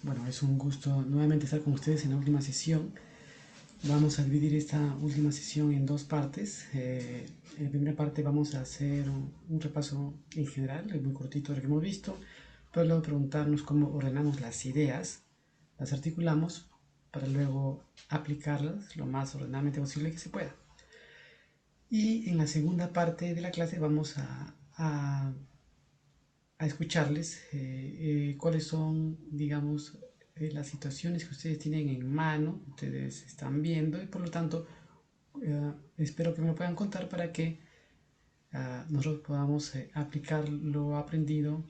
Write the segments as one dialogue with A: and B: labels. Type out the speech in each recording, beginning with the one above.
A: Bueno, es un gusto nuevamente estar con ustedes en la última sesión. Vamos a dividir esta última sesión en dos partes. En la primera parte vamos a hacer un repaso en general, muy cortito de lo que hemos visto, pero luego preguntarnos cómo ordenamos las ideas, las articulamos, para luego aplicarlas lo más ordenadamente posible que se pueda. Y en la segunda parte de la clase vamos a escucharles cuáles son, digamos, las situaciones que ustedes tienen en mano, ustedes están viendo y por lo tanto espero que me lo puedan contar para que nosotros podamos aplicar lo aprendido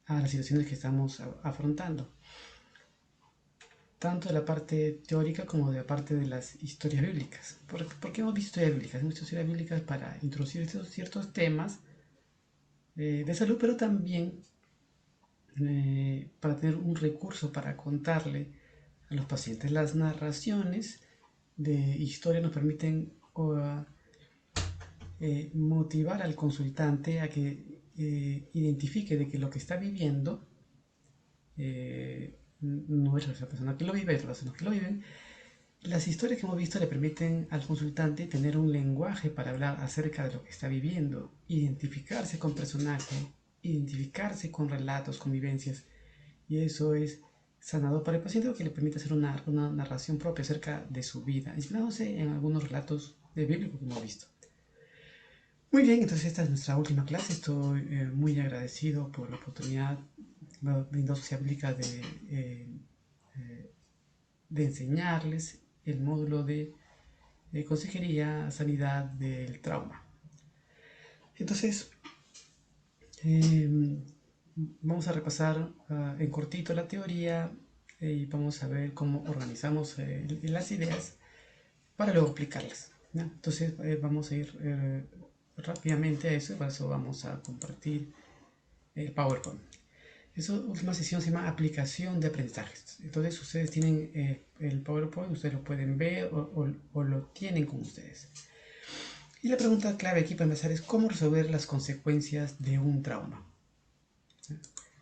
A: a las situaciones que estamos afrontando, tanto de la parte teórica como de la parte de las historias bíblicas. ¿Por qué hemos visto historias bíblicas? Hemos visto historias bíblicas para introducir estos ciertos temas de salud, pero también para tener un recurso para contarle a los pacientes. Las narraciones de historia nos permiten motivar al consultante a que identifique de que lo que está viviendo no es la persona que lo vive, es la persona que lo viven. Las historias que hemos visto le permiten al consultante tener un lenguaje para hablar acerca de lo que está viviendo, identificarse con personajes, identificarse con relatos, con vivencias, y eso es sanador para el paciente porque le permite hacer una narración propia acerca de su vida, inspirándose en algunos relatos de bíblicos que hemos visto. Muy bien, entonces esta es nuestra última clase. Estoy muy agradecido por la oportunidad de Sociedad Bíblica de enseñarles el módulo de consejería, sanidad del trauma. Entonces, vamos a repasar en cortito la teoría y vamos a ver cómo organizamos las ideas para luego aplicarlas, ¿no? Entonces, vamos a ir rápidamente a eso, para eso vamos a compartir el PowerPoint. Esa última sesión se llama aplicación de aprendizajes. Entonces ustedes tienen el PowerPoint, ustedes lo pueden ver o lo tienen con ustedes. Y la pregunta clave aquí para empezar es cómo resolver las consecuencias de un trauma.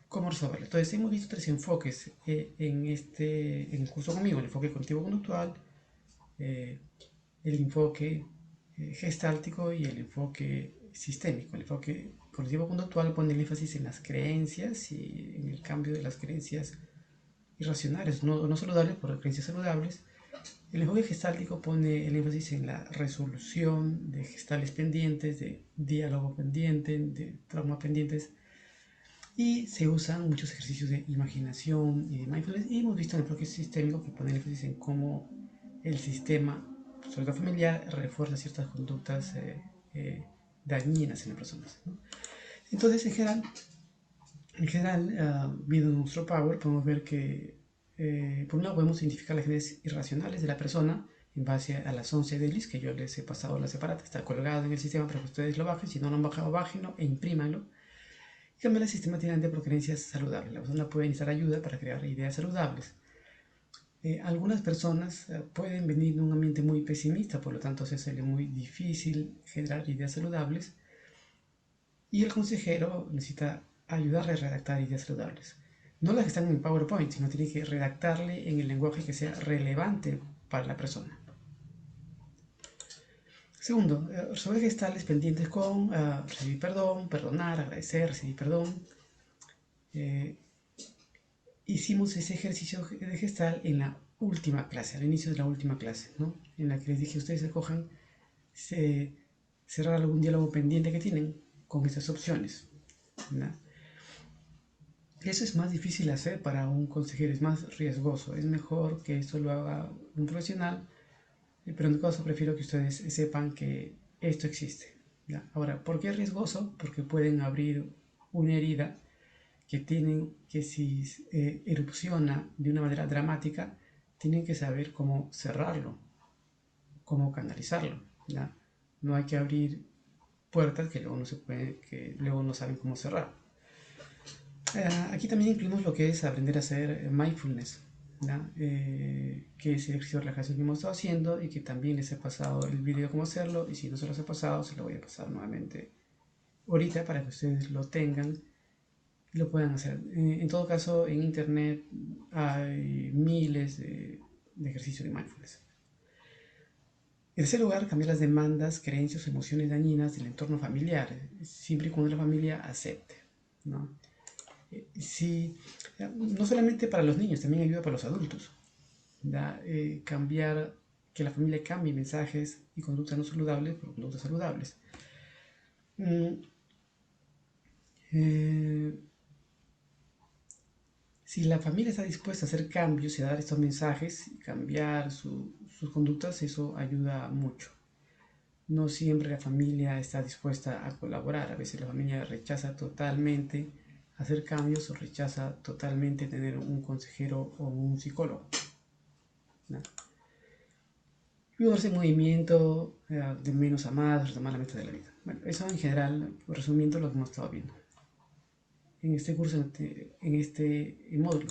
A: ¿Cómo resolverlo? Entonces hemos visto tres enfoques en el curso conmigo: el enfoque cognitivo-conductual, el enfoque gestáltico y el enfoque sistémico. El enfoque cognitivo-conductual pone el énfasis en las creencias y en el cambio de las creencias irracionales, no saludables, por creencias saludables. El enfoque gestáltico pone el énfasis en la resolución de gestales pendientes, de diálogo pendiente, de trauma pendientes, y se usan muchos ejercicios de imaginación y de mindfulness. Y hemos visto el enfoque sistémico que pone el énfasis en cómo el sistema, sobre todo familiar, refuerza ciertas conductas dañinas en las personas, ¿no? Entonces, viendo nuestro Power, podemos ver que por un lado podemos identificar las creencias irracionales de la persona en base a las 11 delis que yo les he pasado la separata. Está colgado en el sistema para que ustedes lo bajen. Si no lo han bajado, bájenlo e imprímanlo. Y cambiar el sistema tirante por creencias saludables. La persona puede necesitar ayuda para crear ideas saludables. Algunas personas pueden venir de un ambiente muy pesimista, por lo tanto se hace muy difícil generar ideas saludables, y el consejero necesita ayudarle a redactar ideas saludables. No las que están en PowerPoint, sino tiene que redactarle en el lenguaje que sea relevante para la persona. Segundo, resolver gestales pendientes con recibir perdón, perdonar, agradecer, recibir perdón. Hicimos ese ejercicio de gestal en la última clase, al inicio de la última clase, ¿no? En la que les dije a ustedes escojan cerrar algún diálogo pendiente que tienen con estas opciones, ¿no? Eso es más difícil hacer para un consejero, es más riesgoso. Es mejor que esto lo haga un profesional, pero en todo caso prefiero que ustedes sepan que esto existe, ¿ya? Ahora, ¿por qué es riesgoso? Porque pueden abrir una herida que si erupciona de una manera dramática, tienen que saber cómo cerrarlo, cómo canalizarlo, ¿ya? No hay que abrir puertas que luego no saben cómo cerrar. Aquí también incluimos lo que es aprender a hacer mindfulness, ¿no? Que es el ejercicio de relajación que hemos estado haciendo y que también les he pasado el video cómo hacerlo, y si no se los he pasado, se lo voy a pasar nuevamente ahorita para que ustedes lo tengan lo puedan hacer. En todo caso, en internet hay miles de ejercicios de mindfulness. En tercer lugar, cambiar las demandas, creencias o emociones dañinas del entorno familiar, siempre y cuando la familia acepte, ¿no? Sí, no solamente para los niños, también ayuda para los adultos. Cambiar, que la familia cambie mensajes y conductas no saludables por conductas saludables. Mm, eh, si la familia está dispuesta a hacer cambios y a dar estos mensajes y cambiar sus conductas, eso ayuda mucho. No siempre la familia está dispuesta a colaborar. A veces la familia rechaza totalmente hacer cambios o rechaza totalmente tener un consejero o un psicólogo, ¿no? Y ese movimiento de menos a más, retomar la meta de la vida. Bueno, eso en general, resumiendo lo que hemos estado viendo en este curso, en este módulo.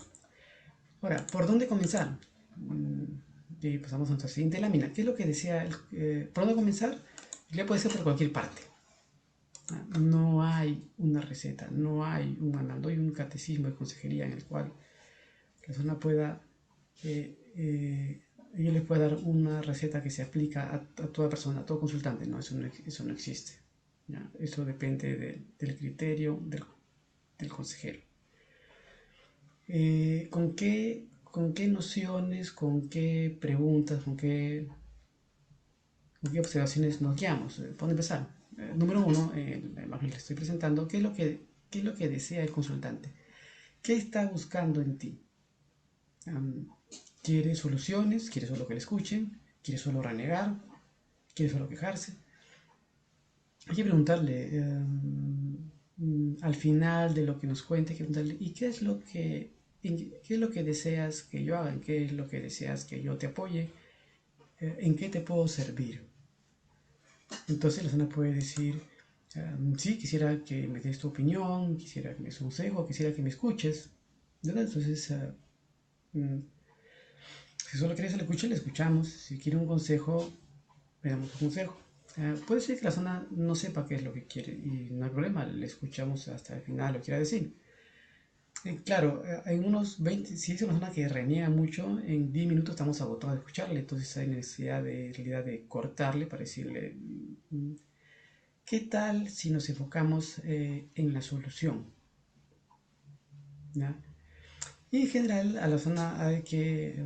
A: Ahora, ¿por dónde comenzar? Y pasamos a nuestra siguiente lámina. ¿Qué es lo que decía? ¿Por dónde comenzar? Ya puede ser por cualquier parte. No hay una receta, no hay un manual, no hay un catecismo de consejería en el cual la persona pueda, yo les pueda dar una receta que se aplica a toda persona, a todo consultante. No, eso no existe. ¿Ya? Eso depende del criterio del consejero. ¿Con qué nociones, con qué preguntas, con qué observaciones nos guiamos? ¿Por dónde empezar? Número uno, la imagen que les estoy presentando, qué es lo que desea el consultante? ¿Qué está buscando en ti? ¿Quiere soluciones? ¿Quiere solo que le escuchen? ¿Quiere solo renegar? ¿Quiere solo quejarse? Hay que preguntarle, al final de lo que nos cuente, hay que preguntarle, ¿y qué es lo que deseas que yo haga? ¿En qué es lo que deseas que yo te apoye? ¿En qué te puedo servir? Entonces la persona puede decir, sí, quisiera que me des tu opinión, quisiera que me des un consejo, quisiera que me escuches, ¿verdad? Entonces, si solo quieres que le escuche, le escuchamos. Si quiere un consejo, le damos un consejo. Puede ser que la persona no sepa qué es lo que quiere y no hay problema, le escuchamos hasta el final lo que quiera decir. Claro, en unos 20, si es una persona que reniega mucho, en 10 minutos estamos agotados de escucharle, entonces hay necesidad en realidad de cortarle para decirle, ¿qué tal si nos enfocamos en la solución? ¿Ya? Y en general a la persona hay que,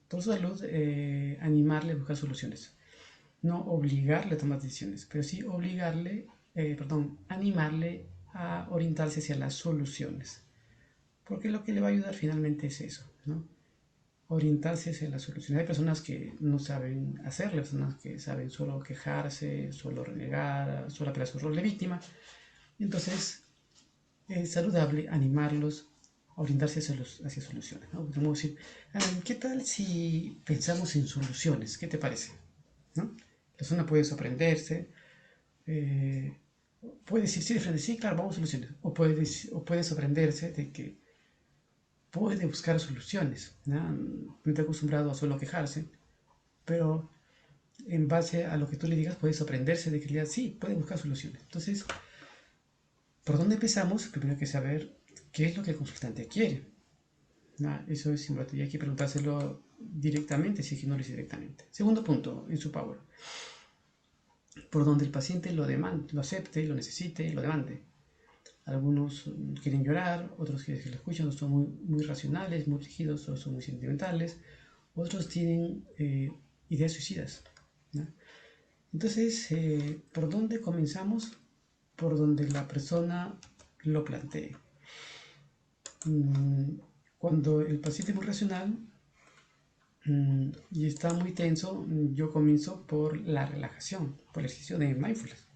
A: por su salud, animarle a buscar soluciones. No obligarle a tomar decisiones, pero sí animarle a orientarse hacia las soluciones. Porque lo que le va a ayudar finalmente es eso, ¿no? Orientarse hacia las soluciones. Hay personas que no saben hacerlo, personas que saben solo quejarse, solo renegar, solo apelar su rol de víctima. Entonces, es saludable animarlos a orientarse hacia soluciones, ¿no? Podemos decir, ¿qué tal si pensamos en soluciones? ¿Qué te parece? ¿No? La persona puede sorprenderse, eh, puede decir sí de frente, sí, claro, vamos a soluciones. O puede sorprenderse de que puede buscar soluciones, ¿no? No está acostumbrado a solo quejarse, pero en base a lo que tú le digas puede sorprenderse de que le digas, sí, puede buscar soluciones. Entonces, ¿por dónde empezamos? Primero hay que saber qué es lo que el consultante quiere. Eso es importante y hay que preguntárselo directamente si es que no lo dice directamente. Segundo punto, en su power. Por donde el paciente lo demande, lo acepte, lo necesite, lo demande. Algunos quieren llorar, otros quieren que lo escuchen, otros son muy racionales, muy rígidos, otros son muy sentimentales, otros tienen ideas suicidas, ¿no? Entonces, ¿por dónde comenzamos? Por donde la persona lo plantee. Cuando el paciente es muy racional y está muy tenso, yo comienzo por la relajación, por el ejercicio de mindfulness.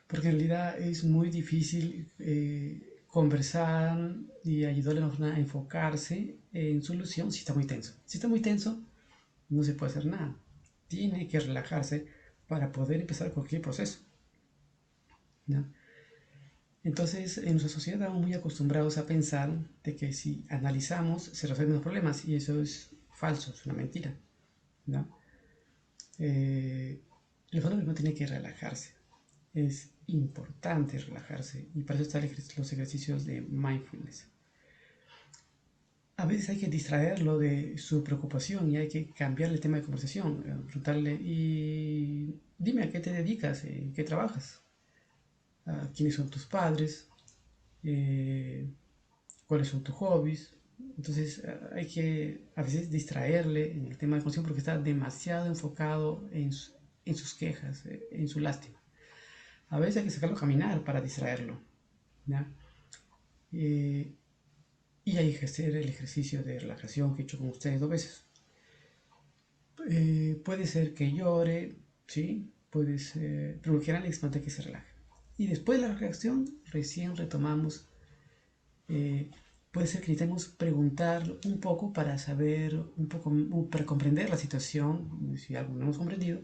A: Porque en realidad es muy difícil conversar y ayudarle a la persona a enfocarse en solución si está muy tenso. Si está muy tenso, no se puede hacer nada. Tiene que relajarse para poder empezar cualquier proceso, ¿no? Entonces, en nuestra sociedad estamos muy acostumbrados a pensar de que si analizamos se resuelven los problemas y eso es falso, es una mentira, ¿no? El fondo mismo tiene que relajarse. Es importante relajarse y para eso están los ejercicios de mindfulness. A veces hay que distraerlo de su preocupación y hay que cambiar el tema de conversación, preguntarle, y dime a qué te dedicas, qué trabajas, quiénes son tus padres, eh, cuáles son tus hobbies. Entonces hay que a veces distraerle en el tema de conversación porque está demasiado enfocado en sus quejas, en su lástima. A veces hay que sacarlo a caminar para distraerlo, ¿ya? Eh, y hay que ejercer el ejercicio de relajación que he hecho con ustedes 2 veces. Puede ser que llore, ¿sí? Puede ser, pero lo general es que se relaje. Y después de la relajación, recién retomamos. eh, Puede ser que necesitemos preguntar un poco para saber, un poco, para comprender la situación, si algo no hemos comprendido.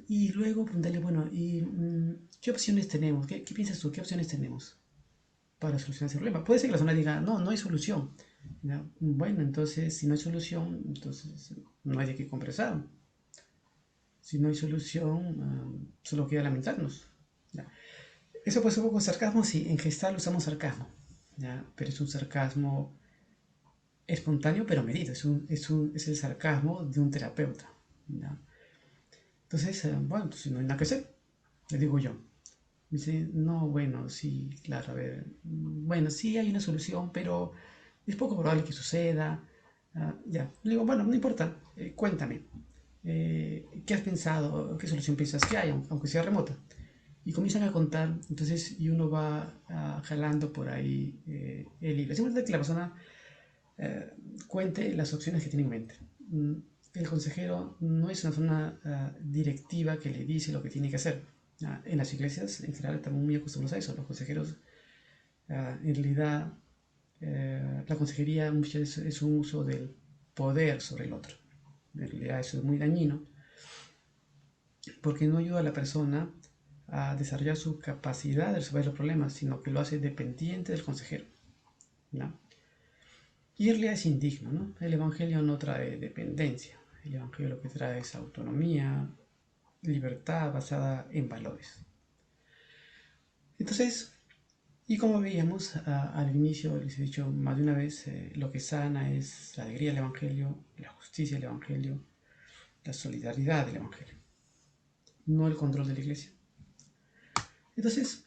A: Y luego preguntarle, bueno, ¿qué opciones tenemos? ¿Qué piensas tú? ¿Qué opciones tenemos para solucionar ese problema? Puede ser que la persona diga, no, no hay solución. ¿Ya? Bueno, entonces, si no hay solución, entonces no hay de qué conversar. Si no hay solución, solo queda lamentarnos. ¿Ya? Eso puede ser un poco sarcasmo, sí, en gestal usamos sarcasmo, ¿ya? Pero es un sarcasmo espontáneo pero medido, es el sarcasmo de un terapeuta, ¿ya? Entonces, bueno, entonces no hay nada que hacer, le digo yo. Me dice, no, bueno, sí, claro, a ver, bueno, sí hay una solución, pero es poco probable que suceda. Ya, le digo, bueno, no importa, cuéntame, ¿qué has pensado? ¿Qué solución piensas que hay, aunque sea remota? Y comienzan a contar, entonces, y uno va jalando por ahí el hilo. Es importante que la persona eh, cuente las opciones que tiene en mente. El consejero no es una persona directiva que le dice lo que tiene que hacer. En las iglesias, en general, estamos muy acostumbrados a eso. Los consejeros, en realidad, la consejería muchas veces es un uso del poder sobre el otro. En realidad, eso es muy dañino porque no ayuda a la persona a desarrollar su capacidad de resolver los problemas, sino que lo hace dependiente del consejero, ¿no? Y en realidad es indigno, ¿no? El Evangelio no trae dependencia. El Evangelio lo que trae es autonomía, libertad basada en valores. Entonces, y como veíamos al inicio, les he dicho más de una vez, lo que sana es la alegría del Evangelio, la justicia del Evangelio, la solidaridad del Evangelio, no el control de la iglesia. Entonces,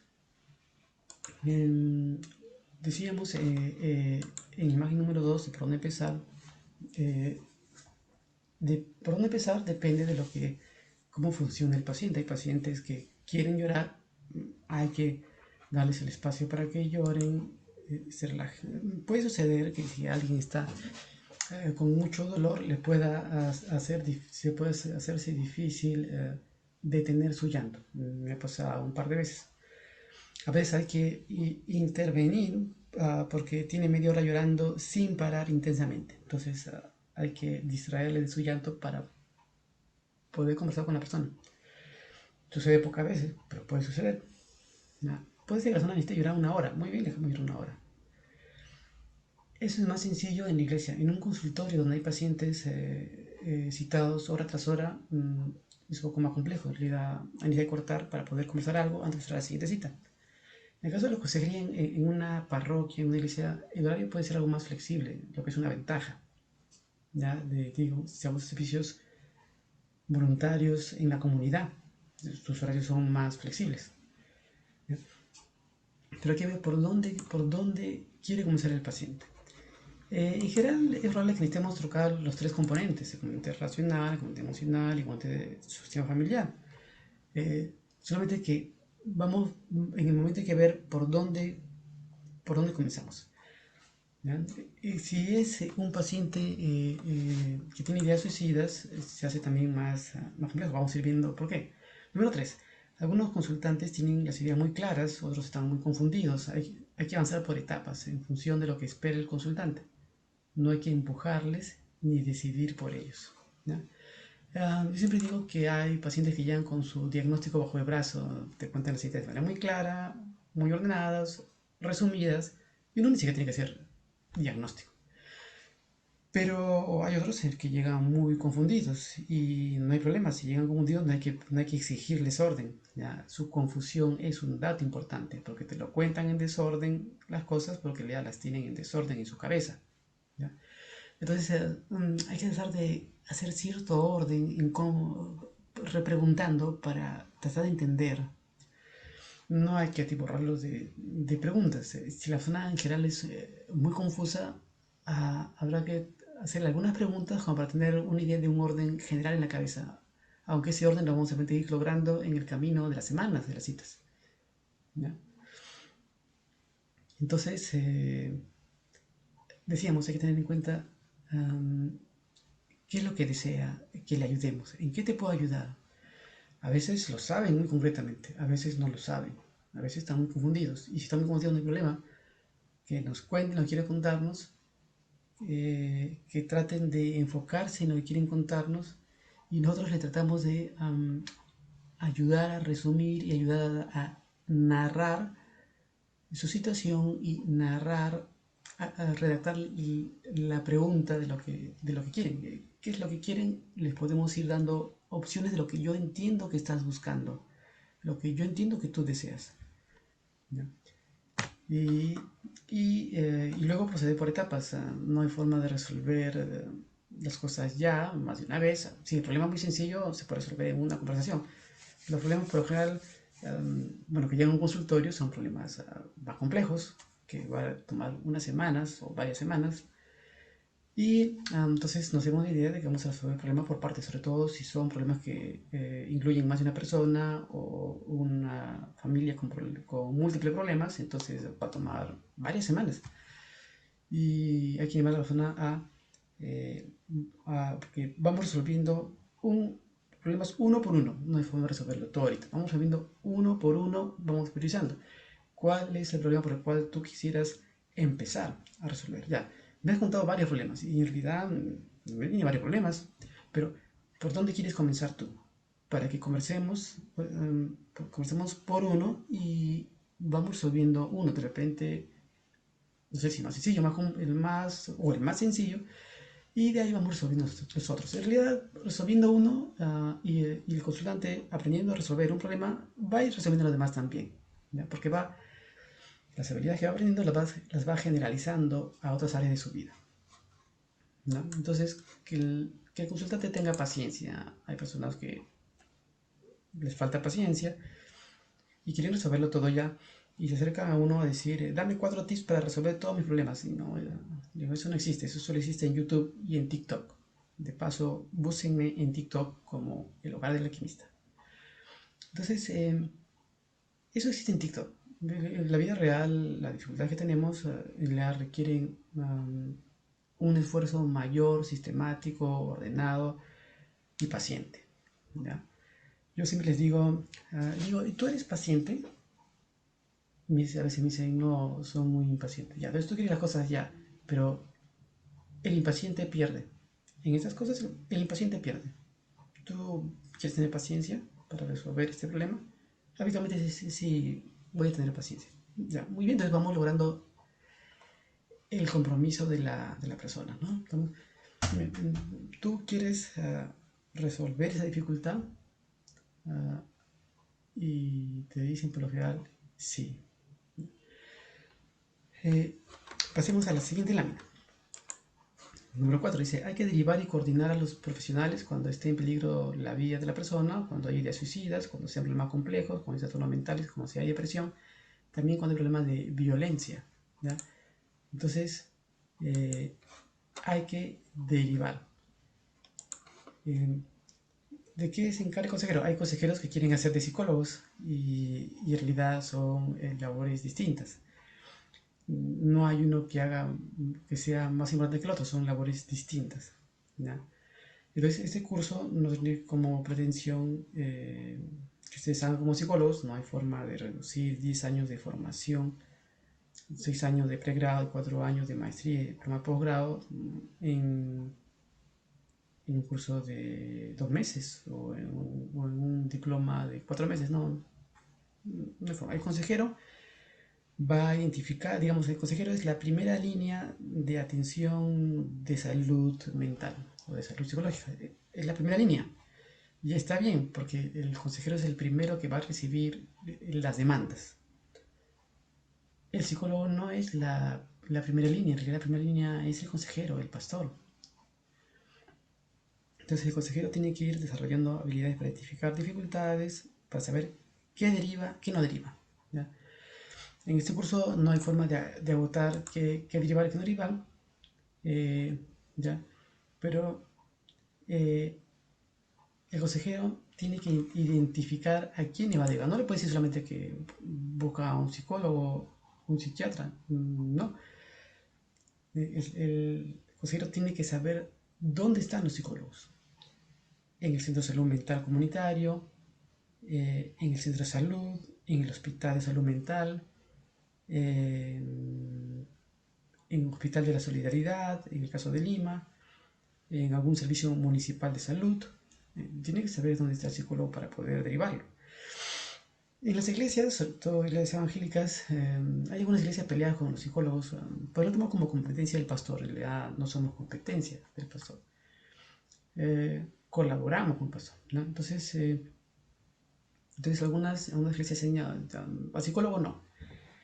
A: decíamos en imagen número 2, de por dónde empezar. eh, por dónde empezar depende de cómo funciona el paciente. Hay pacientes que quieren llorar, hay que darles el espacio para que lloren, se relajen. Puede suceder que si alguien está con mucho dolor, se puede hacerse difícil detener su llanto. Me ha pasado un par de veces. A veces hay que intervenir porque tiene media hora llorando sin parar intensamente. Entonces hay que distraerle de su llanto para poder conversar con la persona. Sucede pocas veces, pero puede suceder. ¿No? Puede ser que la persona necesite llorar 1 hora. Muy bien, dejamos llorar 1 hora. Eso es más sencillo en la iglesia. En un consultorio donde hay pacientes citados hora tras hora, es un poco más complejo. En realidad hay que cortar para poder conversar algo antes de la siguiente cita. En el caso de los que se crían en una parroquia, en una iglesia, el horario puede ser algo más flexible, lo que es una ventaja, ¿ya? Digo, servicios voluntarios en la comunidad, sus horarios son más flexibles, ¿ya? Pero hay que ver por dónde quiere comenzar el paciente. En general es probable que necesitemos trocar los 3 componentes, el componente racional, el componente emocional y el componente de su sistema familiar. Solamente que vamos, en el momento hay que ver por dónde comenzamos. ¿Ya? Si es un paciente que tiene ideas suicidas, se hace también más complejo. Vamos a ir viendo por qué. Número 3. Algunos consultantes tienen las ideas muy claras, otros están muy confundidos. Hay que avanzar por etapas en función de lo que espera el consultante. No hay que empujarles ni decidir por ellos, ¿ya? Yo siempre digo que hay pacientes que llegan con su diagnóstico bajo el brazo, te cuentan las ideas de manera muy clara, muy ordenadas, resumidas, y uno ni siquiera tiene que hacer diagnóstico. Pero hay otros en que llegan muy confundidos y no hay problema, si llegan confundidos no hay que exigirles orden, ¿ya? Su confusión es un dato importante porque te lo cuentan en desorden las cosas porque ya las tienen en desorden en su cabeza, ¿ya? Entonces hay que tratar de hacer cierto orden en cómo, repreguntando para tratar de entender. No hay que atiborrarlos de preguntas. Si la zona en general es muy confusa, habrá que hacer algunas preguntas como para tener una idea de un orden general en la cabeza. Aunque ese orden lo vamos a ir logrando en el camino de las semanas de las citas, ¿ya? Entonces, decíamos, hay que tener en cuenta qué es lo que desea que le ayudemos, en qué te puedo ayudar. A veces lo saben muy concretamente, a veces no lo saben, a veces están muy confundidos. Y si están muy confundidos no hay problema, que nos cuenten, nos quieren contarnos, que traten de enfocarse en lo que quieren contarnos y nosotros le tratamos de ayudar a resumir y ayudar a narrar su situación y narrar, a redactar la pregunta de lo que quieren. ¿Qué es lo que quieren? Les podemos ir dando opciones de lo que yo entiendo que estás buscando, lo que yo entiendo que tú deseas, ¿ya? Y, y luego proceder por etapas. No hay forma de resolver las cosas ya, más de una vez. Si el problema es muy sencillo, se puede resolver en una conversación. Los problemas, por lo general, bueno, que llegan a un consultorio son problemas más complejos, que va a tomar unas semanas o varias semanas. Y entonces nos hacemos la idea de que vamos a resolver el problema por partes, sobre todo si son problemas que incluyen más de una persona o una familia con múltiples problemas, entonces va a tomar varias semanas. Y hay que llevar a la persona eh, que vamos resolviendo problemas uno por uno, no hay forma de resolverlo todo ahorita, vamos resolviendo uno por uno, vamos priorizando. ¿Cuál es el problema por el cual tú quisieras empezar a resolver? Ya, me has contado varios problemas y en realidad tiene varios problemas, pero ¿por dónde quieres comenzar tú? Para que conversemos por uno y vamos resolviendo uno. De repente, no sé si más sencillo, el más sencillo, y de ahí vamos resolviendo los otros. En realidad, resolviendo uno y el consultante aprendiendo a resolver un problema, va a ir resolviendo los demás también, ¿ya? Porque las habilidades que va aprendiendo las va generalizando a otras áreas de su vida, ¿no? Entonces, que el consultante tenga paciencia. Hay personas que les falta paciencia y quieren resolverlo todo ya y se acercan a uno a decir, dame 4 tips para resolver todos mis problemas. Y no, digo, eso no existe, eso solo existe en YouTube y en TikTok. De paso, búsquenme en TikTok como el hogar del alquimista. Entonces, eso existe en TikTok. En la vida real, la dificultad que tenemos la requieren un esfuerzo mayor, sistemático, ordenado y paciente, ¿ya? Yo siempre les digo, ¿y tú eres paciente? A veces me dicen, no, son muy impacientes. Ya, entonces tú quieres las cosas ya, pero el impaciente pierde. En estas cosas, el impaciente pierde. ¿Tú quieres tener paciencia para resolver este problema? Habitualmente sí, sí, voy a tener paciencia. Ya, muy bien, entonces vamos logrando el compromiso de la persona, ¿no? Entonces, tú quieres resolver esa dificultad uh, y te dicen por lo general sí. Eh, Pasemos a la siguiente lámina. Número 4 dice, hay que derivar y coordinar a los profesionales cuando esté en peligro la vida de la persona, cuando hay ideas suicidas, cuando sean problemas complejos, cuando hay trastornos mentales, cuando hay depresión, también cuando hay problemas de violencia, ¿ya? Entonces, hay que derivar. ¿De qué se encarga el consejero? Hay consejeros que quieren hacer de psicólogos y en realidad son labores distintas. No hay uno que sea más importante que el otro, son labores distintas, ¿ya? Entonces, este curso no tiene como pretensión que ustedes hagan como psicólogos, no hay forma de reducir 10 años de formación, 6 años de pregrado, 4 años de maestría y posgrado en un curso de 2 meses o en un diploma de 4 meses, no hay forma. El consejero va a identificar, digamos, el consejero es la primera línea de atención de salud mental o de salud psicológica. Es la primera línea. Y está bien, porque el consejero es el primero que va a recibir las demandas. El psicólogo no es la primera línea, en realidad la primera línea es el consejero, el pastor. Entonces el consejero tiene que ir desarrollando habilidades para identificar dificultades, para saber qué deriva, qué no deriva. ¿Ya? En este curso no hay forma de agotar qué derivar y qué no derivar, ¿ya? Pero eh, el consejero tiene que identificar a quién le va a derivar. No le puede decir solamente que busca a un psicólogo, un psiquiatra, no. El consejero tiene que saber dónde están los psicólogos. En el centro de salud mental comunitario, en el centro de salud, en el hospital de salud mental, en el Hospital de la Solidaridad, en el caso de Lima, en algún servicio municipal de salud. Tiene que saber dónde está el psicólogo para poder derivarlo. En las iglesias, sobre todo iglesias evangélicas, hay algunas iglesias peleadas con los psicólogos, pero lo toman como competencia del pastor. En realidad no somos competencia del pastor. Colaboramos con el pastor, ¿no? Entonces algunas iglesias enseñan al psicólogo no.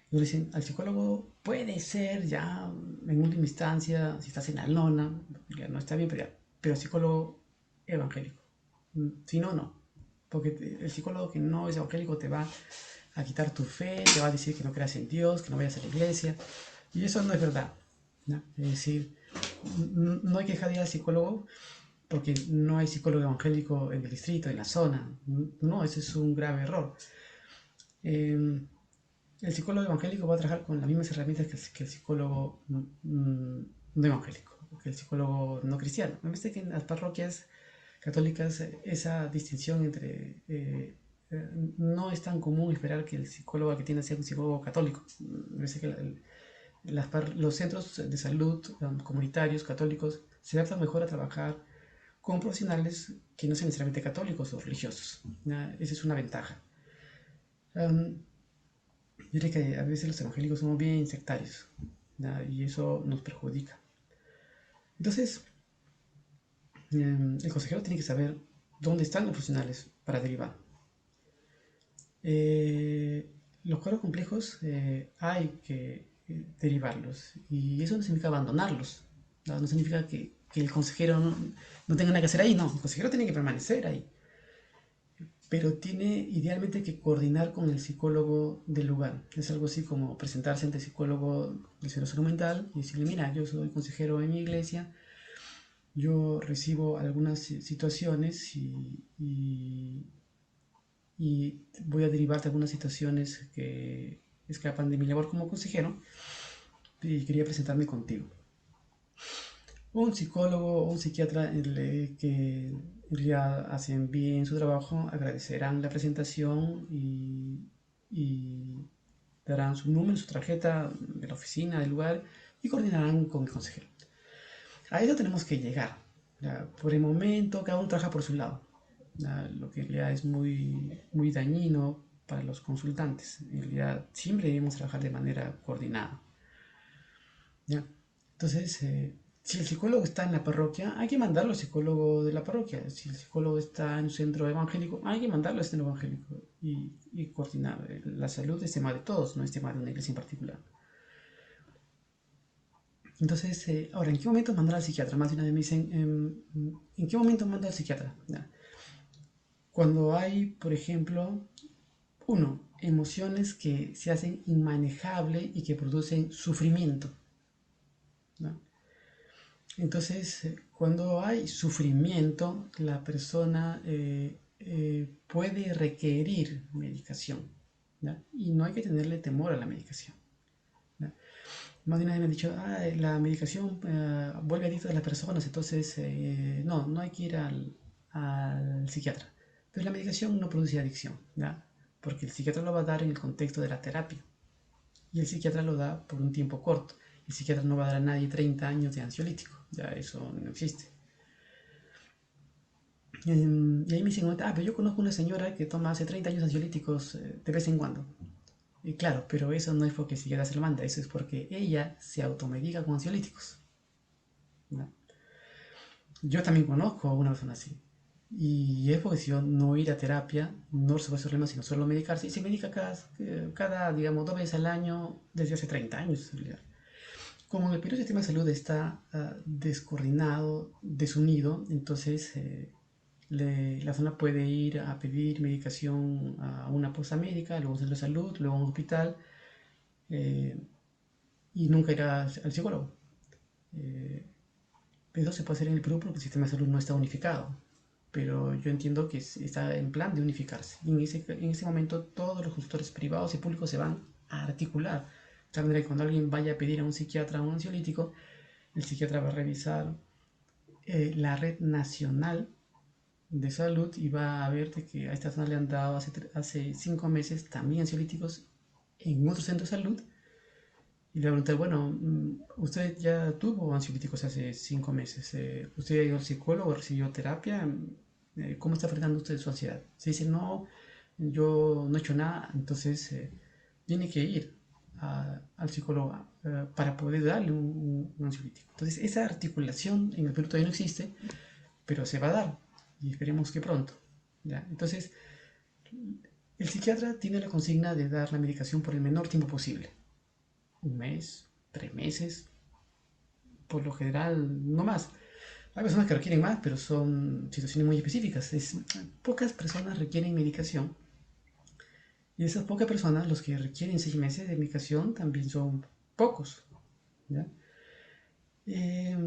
A: Y le dicen, al psicólogo puede ser ya en última instancia, si estás en la lona, ya no está bien, pero psicólogo evangélico. Si no, no. Porque el psicólogo que no es evangélico te va a quitar tu fe, te va a decir que no creas en Dios, que no vayas a la iglesia. Y eso no es verdad, ¿no? Es decir, no hay que dejar de ir al psicólogo porque no hay psicólogo evangélico en el distrito, en la zona. No, ese es un grave error. Eh, el psicólogo evangélico va a trabajar con las mismas herramientas que el psicólogo no evangélico, que el psicólogo no cristiano. Me parece que en las parroquias católicas esa distinción entre no es tan común esperar que el psicólogo que tiene sea un psicólogo católico. Me parece que los centros de salud comunitarios católicos se adaptan mejor a trabajar con profesionales que no sean necesariamente católicos o religiosos. Esa es una ventaja. Yo diría que a veces los evangélicos somos bien sectarios, ¿ya? Y eso nos perjudica. Entonces, el consejero tiene que saber dónde están los profesionales para derivar. Los cuadros complejos hay que derivarlos y eso no significa abandonarlos. No significa que el consejero no tenga nada que hacer ahí, no, el consejero tiene que permanecer ahí, pero tiene idealmente que coordinar con el psicólogo del lugar. Es algo así como presentarse ante el psicólogo del centro de salud mental y decirle, mira, yo soy consejero en mi iglesia, yo recibo algunas situaciones y voy a derivarte algunas situaciones que escapan de mi labor como consejero y quería presentarme contigo. Un psicólogo o un psiquiatra que en realidad hacen bien su trabajo agradecerán la presentación y darán su número, su tarjeta de la oficina, del lugar y coordinarán con el consejero. A eso tenemos que llegar. Por el momento, cada uno trabaja por su lado, lo que en realidad es muy dañino para los consultantes. En realidad, siempre debemos trabajar de manera coordinada. ¿Ya? Entonces, si el psicólogo está en la parroquia, hay que mandarlo al psicólogo de la parroquia. Si el psicólogo está en un centro evangélico, hay que mandarlo al centro evangélico y coordinar. La salud es tema de todos, no es tema de una iglesia en particular. Entonces, ahora, ¿en qué momento mandar al psiquiatra? Más de una vez me dicen, ¿en qué momento manda al psiquiatra? ¿Ya? Cuando hay, por ejemplo, emociones que se hacen inmanejables y que producen sufrimiento, ¿no? Entonces, cuando hay sufrimiento, la persona puede requerir medicación, ¿ya? Y no hay que tenerle temor a la medicación, ¿ya? Más de una vez me han dicho, la medicación vuelve adicta a las personas, entonces no hay que ir al psiquiatra. Pero la medicación no produce adicción, ¿ya? Porque el psiquiatra lo va a dar en el contexto de la terapia y el psiquiatra lo da por un tiempo corto. El psiquiatra no va a dar a nadie 30 años de ansiolítico, ya eso no existe. Y ahí me dicen, pero yo conozco una señora que toma hace 30 años ansiolíticos de vez en cuando. Y claro, pero eso no es porque el psiquiatra se lo manda, eso es porque ella se automedica con ansiolíticos, ¿no? Yo también conozco a una persona así. Y es porque si yo no ir a terapia, no resuelve su problema, sino solo medicarse. Y se medica cada, digamos, 2 veces al año desde hace 30 años, en realidad. Como en el Perú el sistema de salud está descoordinado, desunido, entonces la persona puede ir a pedir medicación a una posta médica, luego a un centro de salud, luego a un hospital, eh, y nunca irá al psicólogo. Eh, Pero se puede hacer en el Perú porque el sistema de salud no está unificado. Pero yo entiendo que está en plan de unificarse. Y en ese momento todos los consultores privados y públicos se van a articular. De tal manera que cuando alguien vaya a pedir a un psiquiatra un ansiolítico, el psiquiatra va a revisar la red nacional de salud y va a ver de que a esta persona le han dado hace 5 meses también ansiolíticos en otro centro de salud y le va a preguntar, bueno, usted ya tuvo ansiolíticos hace 5 meses, usted ha ido al psicólogo, recibió terapia, ¿cómo está enfrentando usted su ansiedad? Si dice, no, yo no he hecho nada, entonces tiene que ir al psicólogo para poder darle un ansiolítico. Entonces esa articulación en el Perú todavía no existe, pero se va a dar y esperemos que pronto. ¿Ya? Entonces el psiquiatra tiene la consigna de dar la medicación por el menor tiempo posible. 1 mes, 3 meses, por lo general no más. Hay personas que requieren más, pero son situaciones muy específicas. Pocas personas requieren medicación y esas pocas personas, los que requieren 6 meses de medicación, también son pocos. ¿Ya? Eh,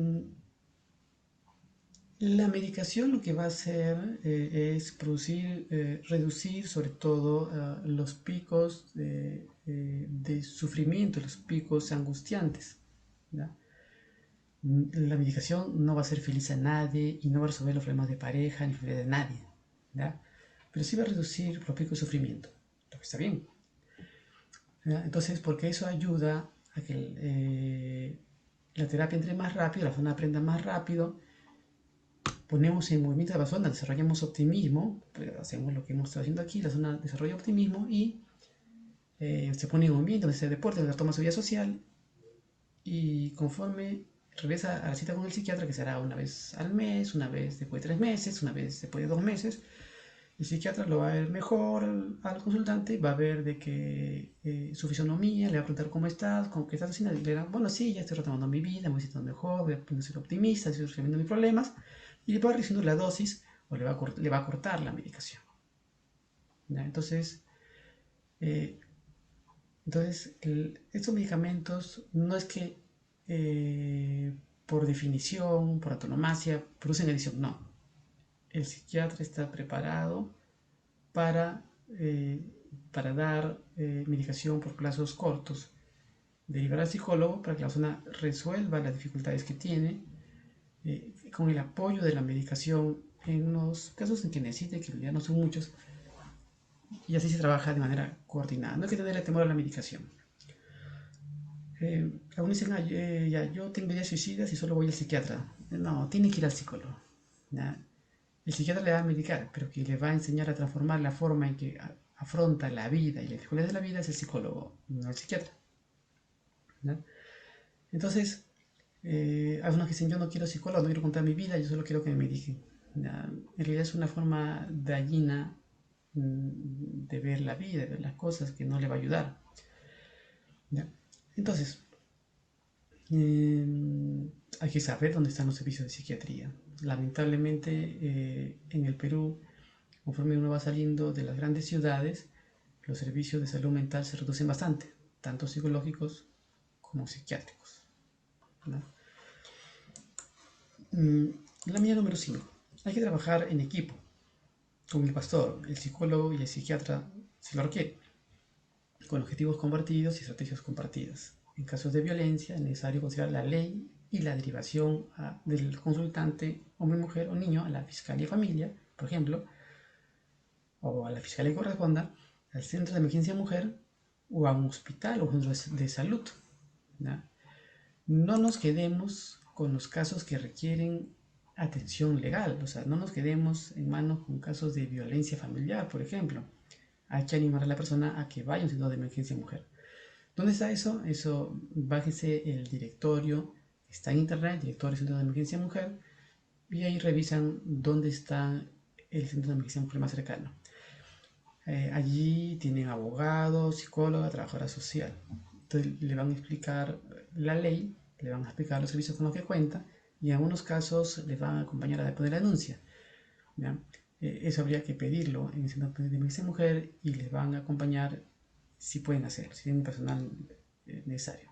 A: la medicación lo que va a hacer es reducir sobre todo los picos de sufrimiento, los picos angustiantes. ¿Ya? La medicación no va a hacer feliz a nadie y no va a resolver los problemas de pareja ni de nadie, ¿ya? Pero sí va a reducir los picos de sufrimiento, lo que está bien, ¿ya? Entonces, porque eso ayuda a que la terapia entre más rápido, la persona aprenda más rápido, ponemos en movimiento a la persona, desarrollamos optimismo, pues hacemos lo que hemos estado haciendo aquí, la persona desarrolla optimismo y se pone en movimiento, hace deporte, toma su vida social y conforme regresa a la cita con el psiquiatra, que será una vez al mes, una vez después de 3 meses, una vez después de 2 meses, el psiquiatra lo va a ver mejor al consultante, va a ver de que su fisonomía, le va a preguntar cómo estás, qué estás haciendo, y le dirá, bueno, sí, ya estoy retomando mi vida, me voy sintiendo mejor, voy a ser optimista, estoy resolviendo mis problemas, y le va reduciendo la dosis o le va a cortar la medicación. ¿Ya? Eh, estos medicamentos no es que por definición, por antonomasia, producen adicción, no. El psiquiatra está preparado para, eh, para dar medicación por plazos cortos, derivar al psicólogo para que la persona resuelva las dificultades que tiene con el apoyo de la medicación en los casos en que necesite, que ya no son muchos, y así se trabaja de manera coordinada. No hay que tenerle temor a la medicación. Algunos dicen, ya, yo tengo ideas suicidas y solo voy al psiquiatra. No, tiene que ir al psicólogo. ¿Ya? El psiquiatra le va a medicar, pero que le va a enseñar a transformar la forma en que afronta la vida y las dificultades de la vida es el psicólogo, no el psiquiatra. ¿Ya? Entonces, algunos que dicen, yo no quiero psicólogo, no quiero contar mi vida, yo solo quiero que me mediquen. ¿Ya? En realidad es una forma dañina de ver la vida, de ver las cosas, que no le va a ayudar. ¿Ya? Entonces, hay que saber dónde están los servicios de psiquiatría. Lamentablemente, en el Perú, conforme uno va saliendo de las grandes ciudades, los servicios de salud mental se reducen bastante, tanto psicológicos como psiquiátricos. ¿No? La medida número 5. Hay que trabajar en equipo, con el pastor, el psicólogo y el psiquiatra, si lo requiere, con objetivos compartidos y estrategias compartidas. En casos de violencia es necesario considerar la ley y la derivación del consultante, hombre, mujer o niño, a la Fiscalía de Familia, por ejemplo, o a la Fiscalía que corresponda, al Centro de Emergencia Mujer o a un hospital o un centro de salud. ¿Ya? No nos quedemos con los casos que requieren atención legal, o sea, no nos quedemos en manos con casos de violencia familiar, por ejemplo. hay que animar a la persona a que vaya a un centro de emergencia mujer. ¿Dónde está eso? Eso, bájese el directorio, está en internet, directorio Centro de Emergencia Mujer, y ahí revisan dónde está el centro de emergencia mujer más cercano. Allí tienen abogado, psicóloga, trabajadora social. Entonces le van a explicar la ley, le van a explicar los servicios con los que cuenta y en algunos casos les van a acompañar a deponer la denuncia. ¿Ya? Eso habría que pedirlo en el centro de emergencia mujer y les van a acompañar si pueden hacerlo, si tienen personal necesario.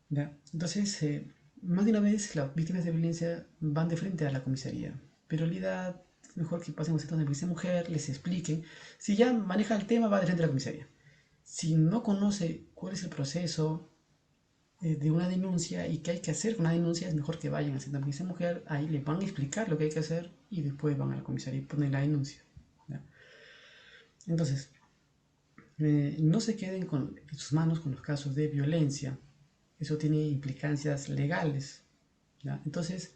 A: ¿Ya? Entonces, más de una vez las víctimas de violencia van de frente a la comisaría, pero en realidad es mejor que pasen a un centro de emergencia mujer, les expliquen. Si ya maneja el tema, va de frente a la comisaría. Si no conoce cuál es el proceso de una denuncia y qué hay que hacer con una denuncia, es mejor que vayan al centro de emergencia mujer, ahí les van a explicar lo que hay que hacer y después van a la comisaría y ponen la denuncia. ¿Ya? Entonces, no se queden en sus manos con los casos de violencia. Eso tiene implicancias legales. ¿Ya? Entonces,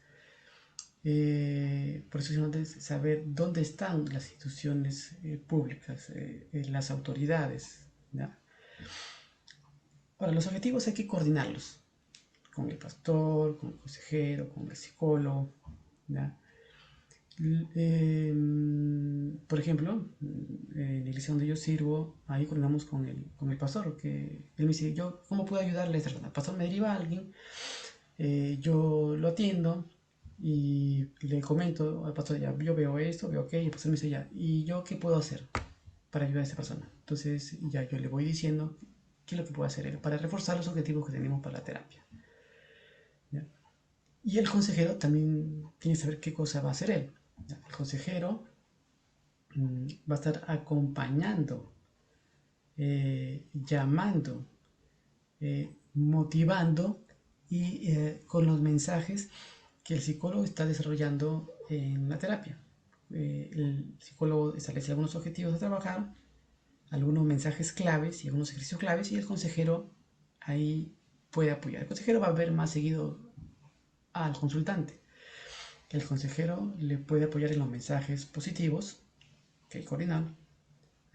A: por eso es importante saber dónde están las instituciones públicas, las autoridades. ¿Ya? Ahora, los objetivos hay que coordinarlos con el pastor, con el consejero, con el psicólogo. ¿Ya? Eh, por ejemplo, en la iglesia donde yo sirvo, ahí coordinamos con el pastor, que él me dice, yo, ¿cómo puedo ayudarle a esta persona? El pastor me deriva a alguien, yo lo atiendo y le comento al pastor, ya, yo veo esto, veo aquello, y el pastor me dice, ya, ¿y yo qué puedo hacer para ayudar a esta persona? Entonces, ya yo le voy diciendo qué es lo que puede hacer él para reforzar los objetivos que tenemos para la terapia. ¿Ya? Y el consejero también tiene que saber qué cosa va a hacer él. ¿Ya? El consejero va a estar acompañando, llamando, motivando y con los mensajes que el psicólogo está desarrollando en la terapia. El psicólogo establece algunos objetivos a trabajar, algunos mensajes claves y algunos ejercicios claves y el consejero ahí puede apoyar. El consejero va a ver más seguido al consultante. El consejero le puede apoyar en los mensajes positivos que hay que coordinar.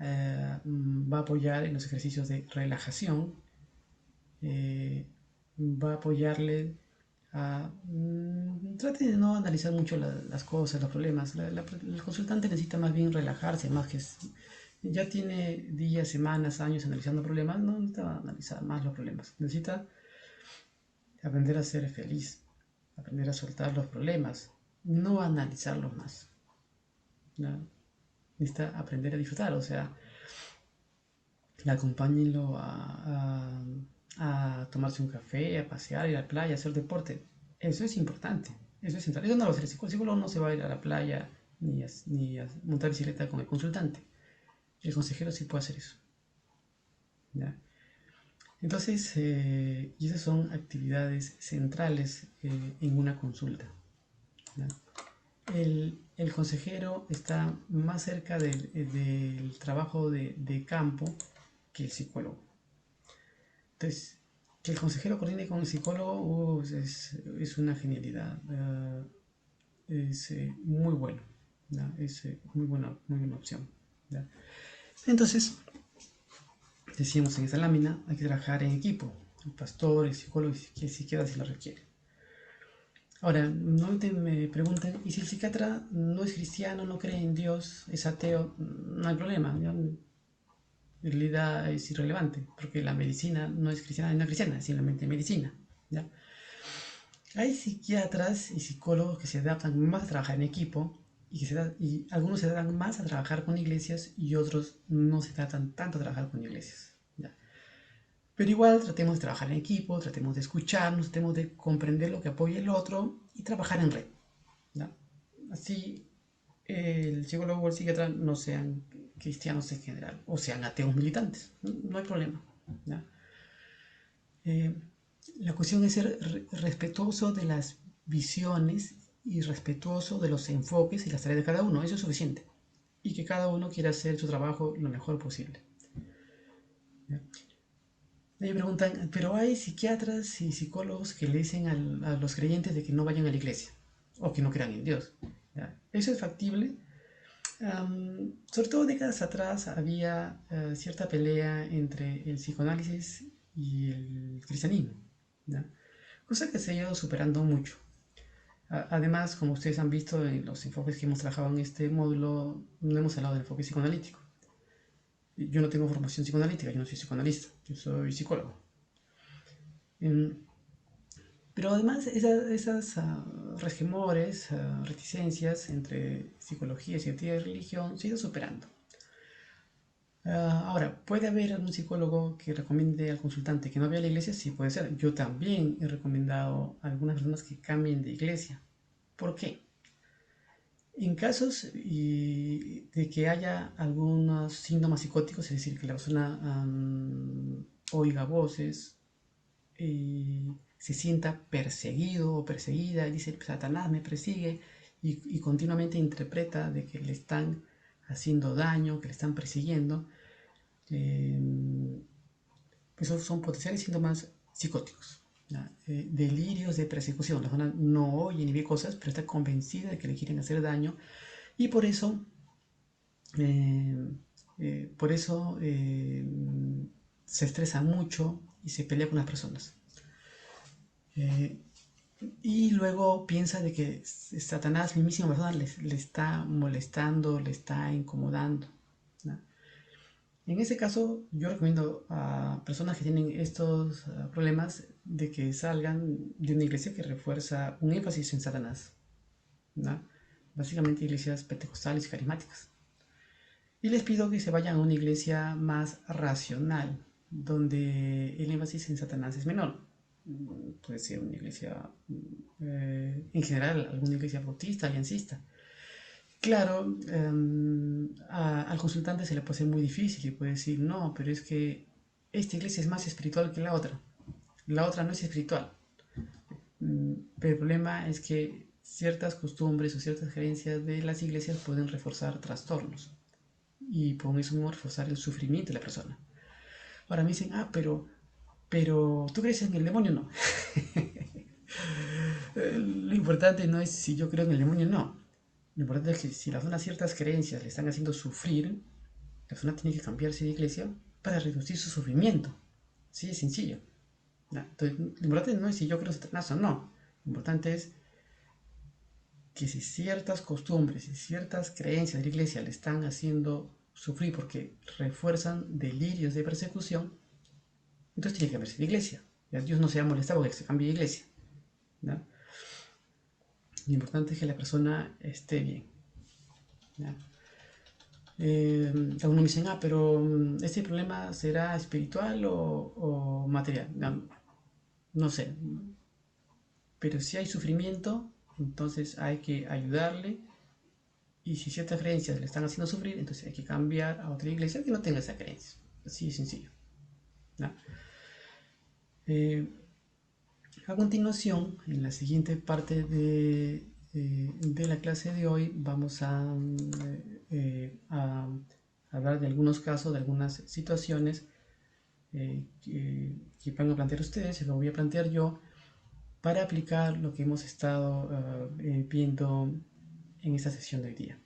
A: Va a apoyar en los ejercicios de relajación. Va a apoyarle a... trate de no analizar mucho las cosas, los problemas. El consultante necesita más bien relajarse, más que... Ya tiene días, semanas, años analizando problemas, no necesita analizar más los problemas. Necesita aprender a ser feliz, aprender a soltar los problemas, no analizarlos más. ¿No? Necesita aprender a disfrutar, o sea, acompáñenlo a tomarse un café, a pasear, ir a la playa, a hacer deporte. Eso es importante, eso es central. Eso no lo hace el psicólogo, no se va a ir a la playa ni a montar bicicleta con el consultante. El consejero sí puede hacer eso. ¿Ya? Entonces, y esas son actividades centrales en una consulta. ¿Ya? El consejero está más cerca del trabajo de campo que el psicólogo. Entonces, que el consejero coordine con el psicólogo es una genialidad. Es muy bueno. ¿Ya? Es muy buena opción. ¿Ya? Entonces, decíamos en esta lámina, hay que trabajar en equipo. El pastor, el psicólogo, y si queda si lo requiere. Ahora, normalmente me preguntan, ¿y si el psiquiatra no es cristiano, no cree en Dios, es ateo? No hay problema, ¿ya? En realidad es irrelevante, porque la medicina no es cristiana, no es cristiana, es simplemente medicina. ¿Ya? Hay psiquiatras y psicólogos que se adaptan más a trabajar en equipo y algunos se adaptan más a trabajar con iglesias y otros no se adaptan tanto a trabajar con iglesias. ¿Ya? Pero igual tratemos de trabajar en equipo, tratemos de escucharnos, tratemos de comprender lo que apoya el otro y trabajar en red. ¿Ya? Así el psicólogo o el psiquiatra no sean cristianos en general o sean ateos militantes. No hay problema. ¿Ya? La cuestión es ser respetuoso de las visiones y respetuoso de los enfoques y las tareas de cada uno. Eso es suficiente. Y que cada uno quiera hacer su trabajo lo mejor posible. ¿Ya? Me preguntan, pero hay psiquiatras y psicólogos que le dicen a los creyentes de que no vayan a la iglesia o que no crean en Dios. ¿Ya? ¿Eso es factible? Sobre todo décadas atrás había cierta pelea entre el psicoanálisis y el cristianismo, ¿no? Cosa que se ha ido superando mucho. Además, como ustedes han visto en los enfoques que hemos trabajado en este módulo, no hemos hablado del enfoque psicoanalítico. Yo no tengo formación psicoanalítica, yo no soy psicoanalista, yo soy psicólogo. Em, pero además esas resquemores, reticencias entre psicología, psiquiatría y religión se han ido superando. Ahora, ¿puede haber algún psicólogo que recomiende al consultante que no vaya a la iglesia? Sí, puede ser. Yo también he recomendado a algunas personas que cambien de iglesia. ¿Por qué? En casos de que haya algunos síntomas psicóticos, es decir, que la persona oiga voces, se sienta perseguido o perseguida, y dice, Satanás me persigue, y continuamente interpreta de que le están haciendo daño, que le están persiguiendo, esos son potenciales síntomas psicóticos. Delirios de persecución. La persona no oye ni ve cosas, pero está convencida de que le quieren hacer daño, y eh, por eso se estresa mucho y se pelea con las personas. Y luego piensa de que Satanás, mismísima persona, le está molestando, le está incomodando, ¿no? En ese caso, yo recomiendo a personas que tienen estos problemas de que salgan de una iglesia que refuerza un énfasis en Satanás, ¿no? Básicamente iglesias pentecostales y carismáticas. Y les pido que se vayan a una iglesia más racional, donde el énfasis en Satanás es menor. Puede ser una iglesia, en general, alguna iglesia bautista, aliancista. Claro, al consultante se le puede ser muy difícil y puede decir, no, pero es que esta iglesia es más espiritual que la otra no es espiritual. Pero el problema es que ciertas costumbres o ciertas creencias de las iglesias pueden reforzar trastornos y por eso mismo reforzar el sufrimiento de la persona. Ahora me dicen, pero ¿tú crees en el demonio? No. Lo importante no es si yo creo en el demonio, no. Lo importante es que si la persona ciertas creencias le están haciendo sufrir, la persona tiene que cambiarse de iglesia para reducir su sufrimiento. Así de sencillo. Entonces, lo importante no es si yo creo en Satanás o no. Lo importante es que si ciertas costumbres y ciertas creencias de la iglesia le están haciendo sufrir porque refuerzan delirios de persecución, entonces tiene que cambiarse de iglesia. Dios no se va a molestar porque se cambie de iglesia, ¿no? Lo importante es que la persona esté bien, ¿no? Algunos me dicen, pero ¿este problema será espiritual o material? No, no sé. Pero si hay sufrimiento, entonces hay que ayudarle. Y si ciertas creencias le están haciendo sufrir, entonces hay que cambiar a otra iglesia que no tenga esa creencia. Así de sencillo, ¿no? A continuación, en la siguiente parte de la clase de hoy, vamos a hablar de algunos casos, de algunas situaciones que van a plantear ustedes y lo voy a plantear yo para aplicar lo que hemos estado viendo en esta sesión de hoy día.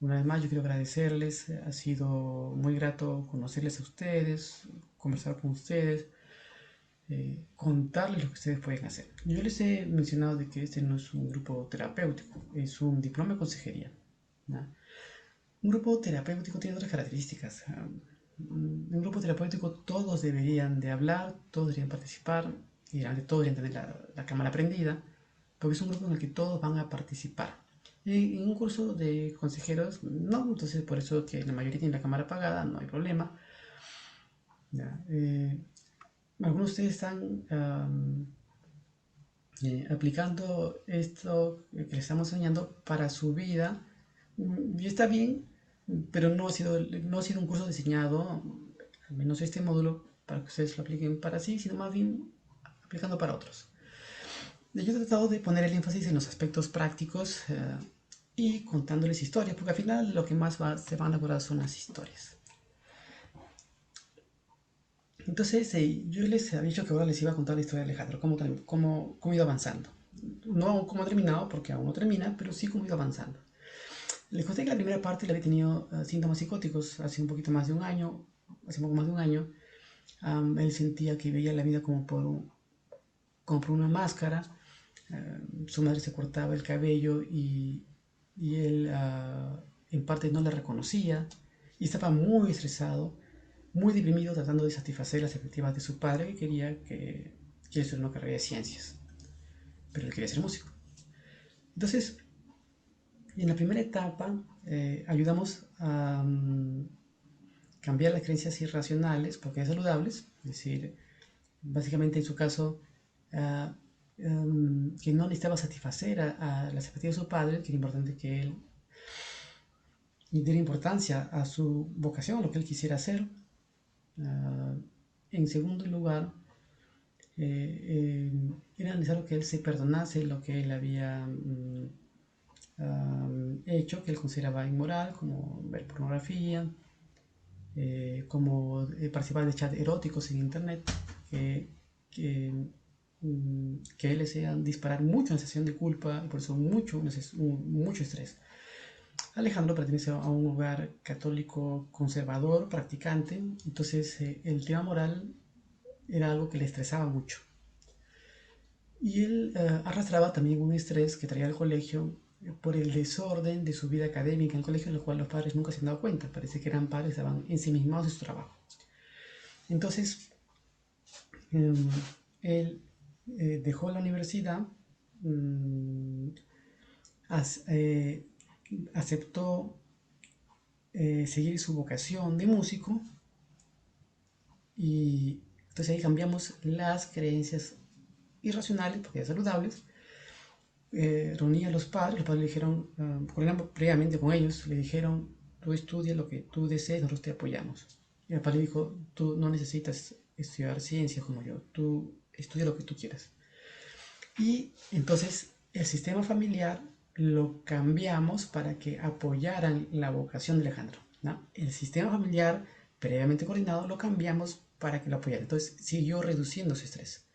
A: Una vez más, yo quiero agradecerles, ha sido muy grato conocerles a ustedes, conversar con ustedes, contarles lo que ustedes pueden hacer. Yo les he mencionado de que este no es un grupo terapéutico, es un diploma de consejería, ¿no? Un grupo terapéutico tiene otras características. Un grupo terapéutico todos deberían de hablar, todos deberían participar, y todos deberían tener la cámara prendida, porque es un grupo en el que todos van a participar. Y en un curso de consejeros, no, entonces por eso que la mayoría tiene la cámara apagada, no hay problema. Algunos de ustedes están aplicando esto que les estamos enseñando para su vida, y está bien, pero no ha sido un curso diseñado, al menos este módulo, para que ustedes lo apliquen para sí, sino más bien aplicando para otros. Yo he tratado de poner el énfasis en los aspectos prácticos y contándoles historias, porque al final lo que más se van a acordar son las historias. Entonces, yo les había dicho que ahora les iba a contar la historia de Alejandro, cómo ha ido avanzando. No cómo ha terminado, porque aún no termina, pero sí cómo ha ido avanzando. Les conté que la primera parte le había tenido síntomas psicóticos hace un poquito más de un año, hace poco más de un año. Él sentía que veía la vida como por una máscara. Su madre se cortaba el cabello y él en parte no la reconocía y estaba muy estresado, muy deprimido tratando de satisfacer las expectativas de su padre que quería que él estudiara una carrera de ciencias, pero él quería ser músico. Entonces, en la primera etapa ayudamos a cambiar las creencias irracionales porque es saludables, es decir, básicamente en su caso, uh, que no necesitaba satisfacer a las expectativas de su padre, que era importante que él diera importancia a su vocación, a lo que él quisiera hacer. En segundo lugar, era necesario que él se perdonase lo que él había hecho, que él consideraba inmoral, como ver pornografía, como participar de chats eróticos en internet, que, que él desea disparar mucho una sensación de culpa y por eso mucho estrés. Alejandro pertenece a un hogar católico conservador, practicante, entonces el tema moral era algo que le estresaba mucho. Y él arrastraba también un estrés que traía al colegio por el desorden de su vida académica en el colegio, en lo cual los padres nunca se han dado cuenta. Parece que eran padres que estaban ensimismados de su trabajo. Entonces, él dejó la universidad, aceptó seguir su vocación de músico y entonces ahí cambiamos las creencias irracionales, porque eran saludables. Reunía a los padres le dijeron, previamente con ellos, le dijeron, tú estudia lo que tú desees, nosotros te apoyamos. Y el padre dijo, tú no necesitas estudiar ciencias como yo, tú estudia lo que tú quieras. Y entonces el sistema familiar lo cambiamos para que apoyaran la vocación de Alejandro, ¿no? El sistema familiar previamente coordinado lo cambiamos para que lo apoyara. Entonces siguió reduciendo su estrés.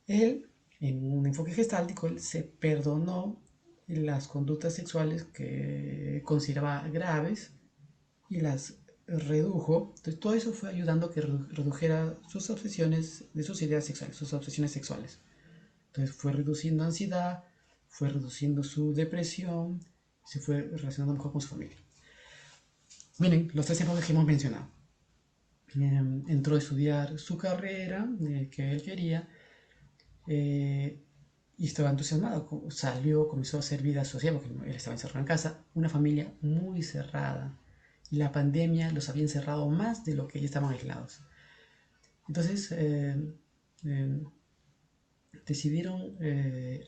A: Él, en un enfoque gestáltico, él se perdonó las conductas sexuales que consideraba graves y las redujo. Entonces todo eso fue ayudando a que redujera sus obsesiones de sus ideas sexuales, sus obsesiones sexuales. Entonces fue reduciendo ansiedad, fue reduciendo su depresión, se fue relacionando mejor con su familia. Miren, los tres enfoques que hemos mencionado. Entró a estudiar su carrera que él quería y estaba entusiasmado. Salió, comenzó a hacer vida social porque él estaba encerrado en casa. Una familia muy cerrada. Y la pandemia los había encerrado más de lo que ellos estaban aislados. Entonces, decidieron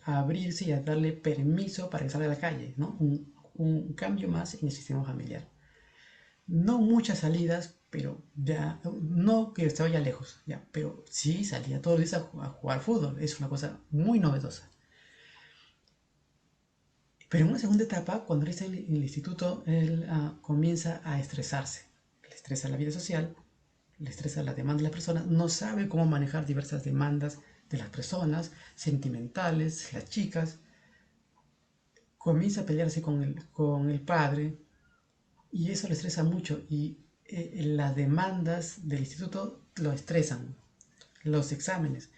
A: abrirse y a darle permiso para que salga a la calle, ¿no? Un cambio más en el sistema familiar. No muchas salidas, pero ya, no que estaba ya lejos, ya, pero sí salía todos los días a jugar fútbol, es una cosa muy novedosa. Pero en una segunda etapa, cuando él está en el instituto, él comienza a estresarse. Le estresa la vida social, le estresa la demanda de las personas, no sabe cómo manejar diversas demandas de las personas, sentimentales, las chicas. Comienza a pelearse con el padre y eso le estresa mucho y las demandas del instituto lo estresan, los exámenes.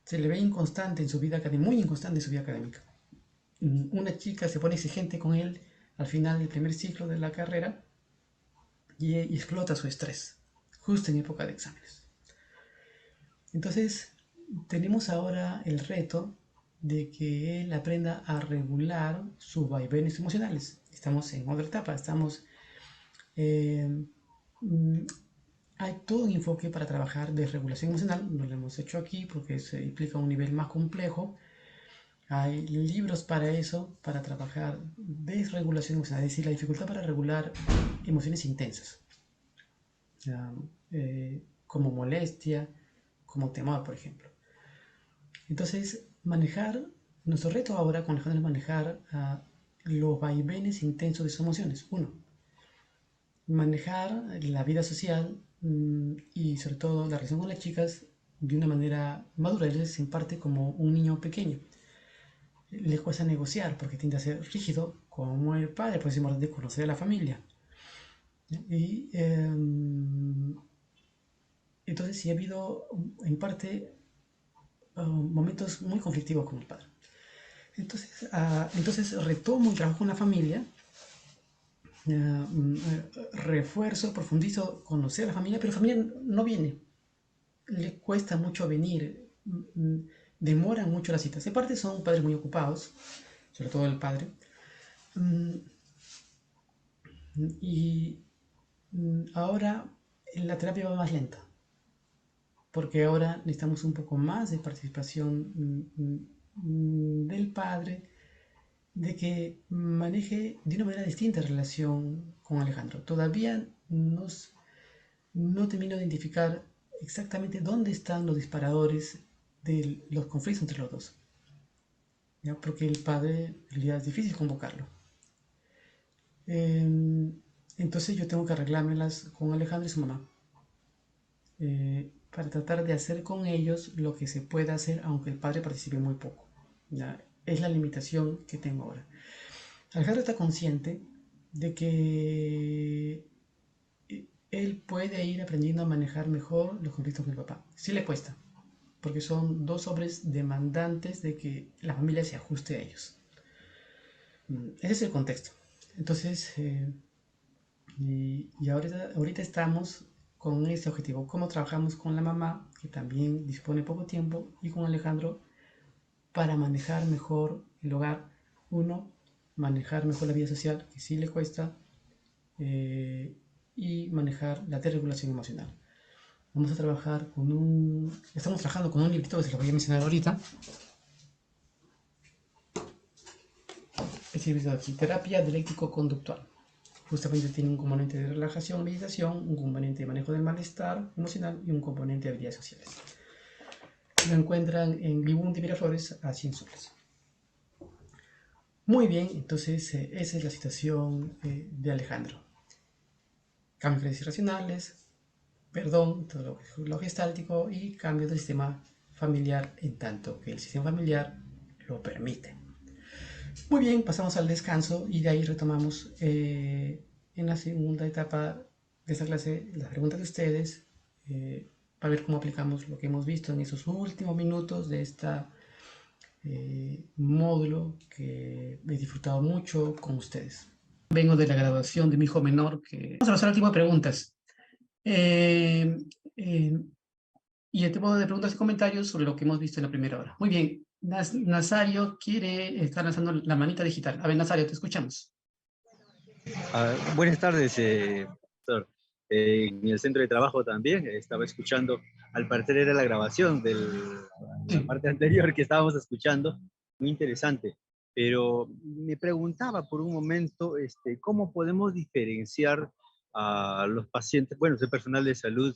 A: Se le ve inconstante en su vida académica, muy inconstante en su vida académica. Una chica se pone exigente con él al final del primer ciclo de la carrera y explota su estrés, justo en época de exámenes. Entonces, tenemos ahora el reto de que él aprenda a regular sus vaivenes emocionales. Estamos en otra etapa, hay todo un enfoque para trabajar de regulación emocional, no lo hemos hecho aquí porque se implica un nivel más complejo. Hay libros para eso, para trabajar desregulación emocional, es decir, la dificultad para regular emociones intensas, como molestia, como temor, por ejemplo. Entonces, nuestro reto ahora con Alejandro es manejar los vaivenes intensos de sus emociones. Uno, manejar la vida social y sobre todo la relación con las chicas de una manera madura. Él se imparte como un niño pequeño. le cuesta negociar porque tiende a ser rígido como el padre, pues es importante conocer a la familia. Y entonces sí ha habido en parte momentos muy conflictivos con el padre. Entonces retomo un trabajo con la familia, refuerzo, profundizo, conocer a la familia, pero la familia no viene, le cuesta mucho venir, demoran mucho las citas. De parte son padres muy ocupados, sobre todo el padre, y ahora la terapia va más lenta, porque ahora necesitamos un poco más de participación del padre, de que maneje de una manera distinta la relación con Alejandro. Todavía no termino de identificar exactamente dónde están los disparadores de los conflictos entre los dos, ¿ya? Porque el padre en realidad es difícil convocarlo. Entonces yo tengo que arreglármelas con Alejandro y su mamá, para tratar de hacer con ellos lo que se pueda hacer, aunque el padre participe muy poco. ¿Ya? Es la limitación que tengo ahora. Alejandro está consciente de que él puede ir aprendiendo a manejar mejor los conflictos con el papá. Sí le cuesta, porque son dos hombres demandantes de que la familia se ajuste a ellos. Ese es el contexto. Entonces, y ahorita estamos con ese objetivo. Cómo trabajamos con la mamá, que también dispone poco tiempo, y con Alejandro para manejar mejor el hogar. Uno, manejar mejor la vida social, que sí le cuesta, y manejar la desregulación emocional. Vamos a trabajar con estamos trabajando con un librito que se lo voy a mencionar ahorita. Este librito de aquí, Terapia Dialéctico-Conductual. Justamente tiene un componente de relajación, meditación, un componente de manejo del malestar emocional y un componente de habilidades sociales. Lo encuentran en Vibundi Miraflores a 100 soles. Muy bien, entonces esa es la situación de Alejandro. Cambios irracionales, perdón, todo lo gestáltico y cambio del sistema familiar en tanto que el sistema familiar lo permite. Muy bien, pasamos al descanso y de ahí retomamos en la segunda etapa de esta clase las preguntas de ustedes, para ver cómo aplicamos lo que hemos visto en esos últimos minutos de este módulo que he disfrutado mucho con ustedes. Vengo de la graduación de mi hijo menor, que vamos a pasar al tipo de preguntas. Eh, eh, y el tipo de preguntas y comentarios sobre lo que hemos visto en la primera hora. Muy bien, Nazario quiere estar lanzando la manita digital. A ver, Nazario, te escuchamos.
B: Buenas tardes, doctor. En el centro de trabajo también estaba escuchando, al parecer era la grabación de la parte anterior que estábamos escuchando, muy interesante. Pero me preguntaba por un momento, ¿cómo podemos diferenciar a los pacientes? Bueno, soy personal de salud,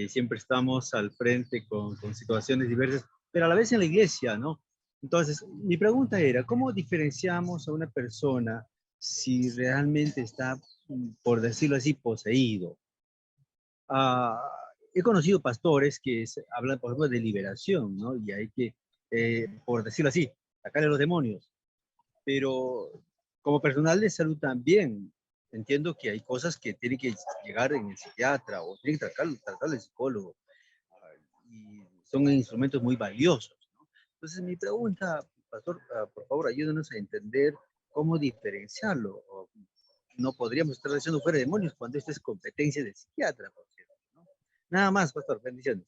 B: siempre estamos al frente con situaciones diversas, pero a la vez en la iglesia, ¿no? Entonces, mi pregunta era, ¿cómo diferenciamos a una persona si realmente está, por decirlo así, poseído? Ah, he conocido pastores que hablan, por ejemplo, de liberación, ¿no? Y hay que, por decirlo así, sacarle a los demonios. Pero como personal de salud también entiendo que hay cosas que tienen que llegar en el psiquiatra o tienen que tratar el psicólogo. Y son instrumentos muy valiosos, ¿no? Entonces mi pregunta, pastor, por favor, ayúdenos a entender cómo diferenciarlo. No podríamos estar diciendo fuera demonios cuando esto es competencia del psiquiatra, por cierto, ¿no? Nada más, pastor, bendiciones.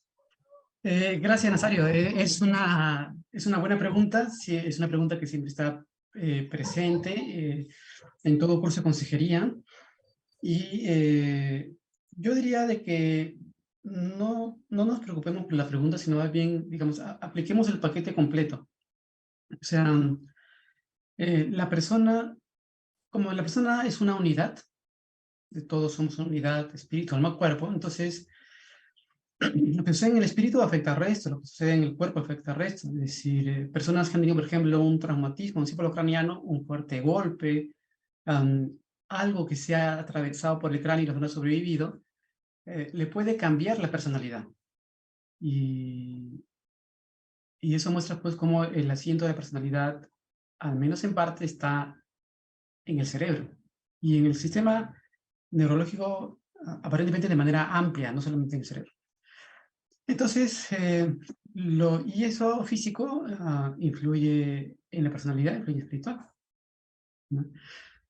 A: Gracias, Nazario. Es una buena pregunta. Sí, es una pregunta que siempre está presente en todo curso de consejería. Y yo diría de que no nos preocupemos por la pregunta, sino más bien, digamos, apliquemos el paquete completo. O sea, la persona, como la persona es una unidad, de todos somos una unidad, espíritu, alma, cuerpo, entonces lo que sucede en el espíritu afecta al resto, lo que sucede en el cuerpo afecta al resto. Es decir, personas que han tenido, por ejemplo, un traumatismo encefalocraniano, un fuerte golpe, algo que se ha atravesado por el cráneo y no ha sobrevivido, le puede cambiar la personalidad. Y eso muestra pues cómo el asiento de la personalidad al menos en parte, está en el cerebro y en el sistema neurológico, aparentemente de manera amplia, no solamente en el cerebro. Entonces, y eso físico influye en la personalidad, influye espiritual, ¿no?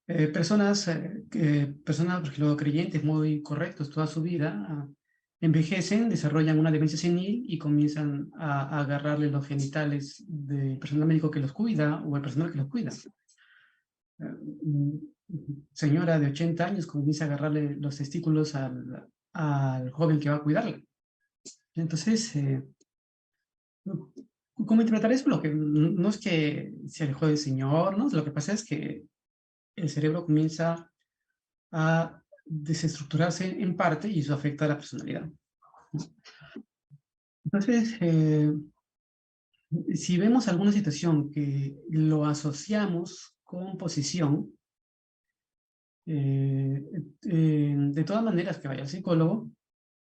A: Personas, por ejemplo, creyentes muy correctos toda su vida, envejecen, desarrollan una demencia senil y comienzan a agarrarle los genitales del personal médico que los cuida o el personal que los cuida. Señora de 80 años comienza a agarrarle los testículos al joven que va a cuidarla. Entonces, ¿cómo interpretar eso? Lo que, no es que se alejó del Señor, ¿no? Lo que pasa es que el cerebro comienza a desestructurarse en parte y eso afecta a la personalidad. Entonces, si vemos alguna situación que lo asociamos con posición, de todas maneras que vaya al psicólogo,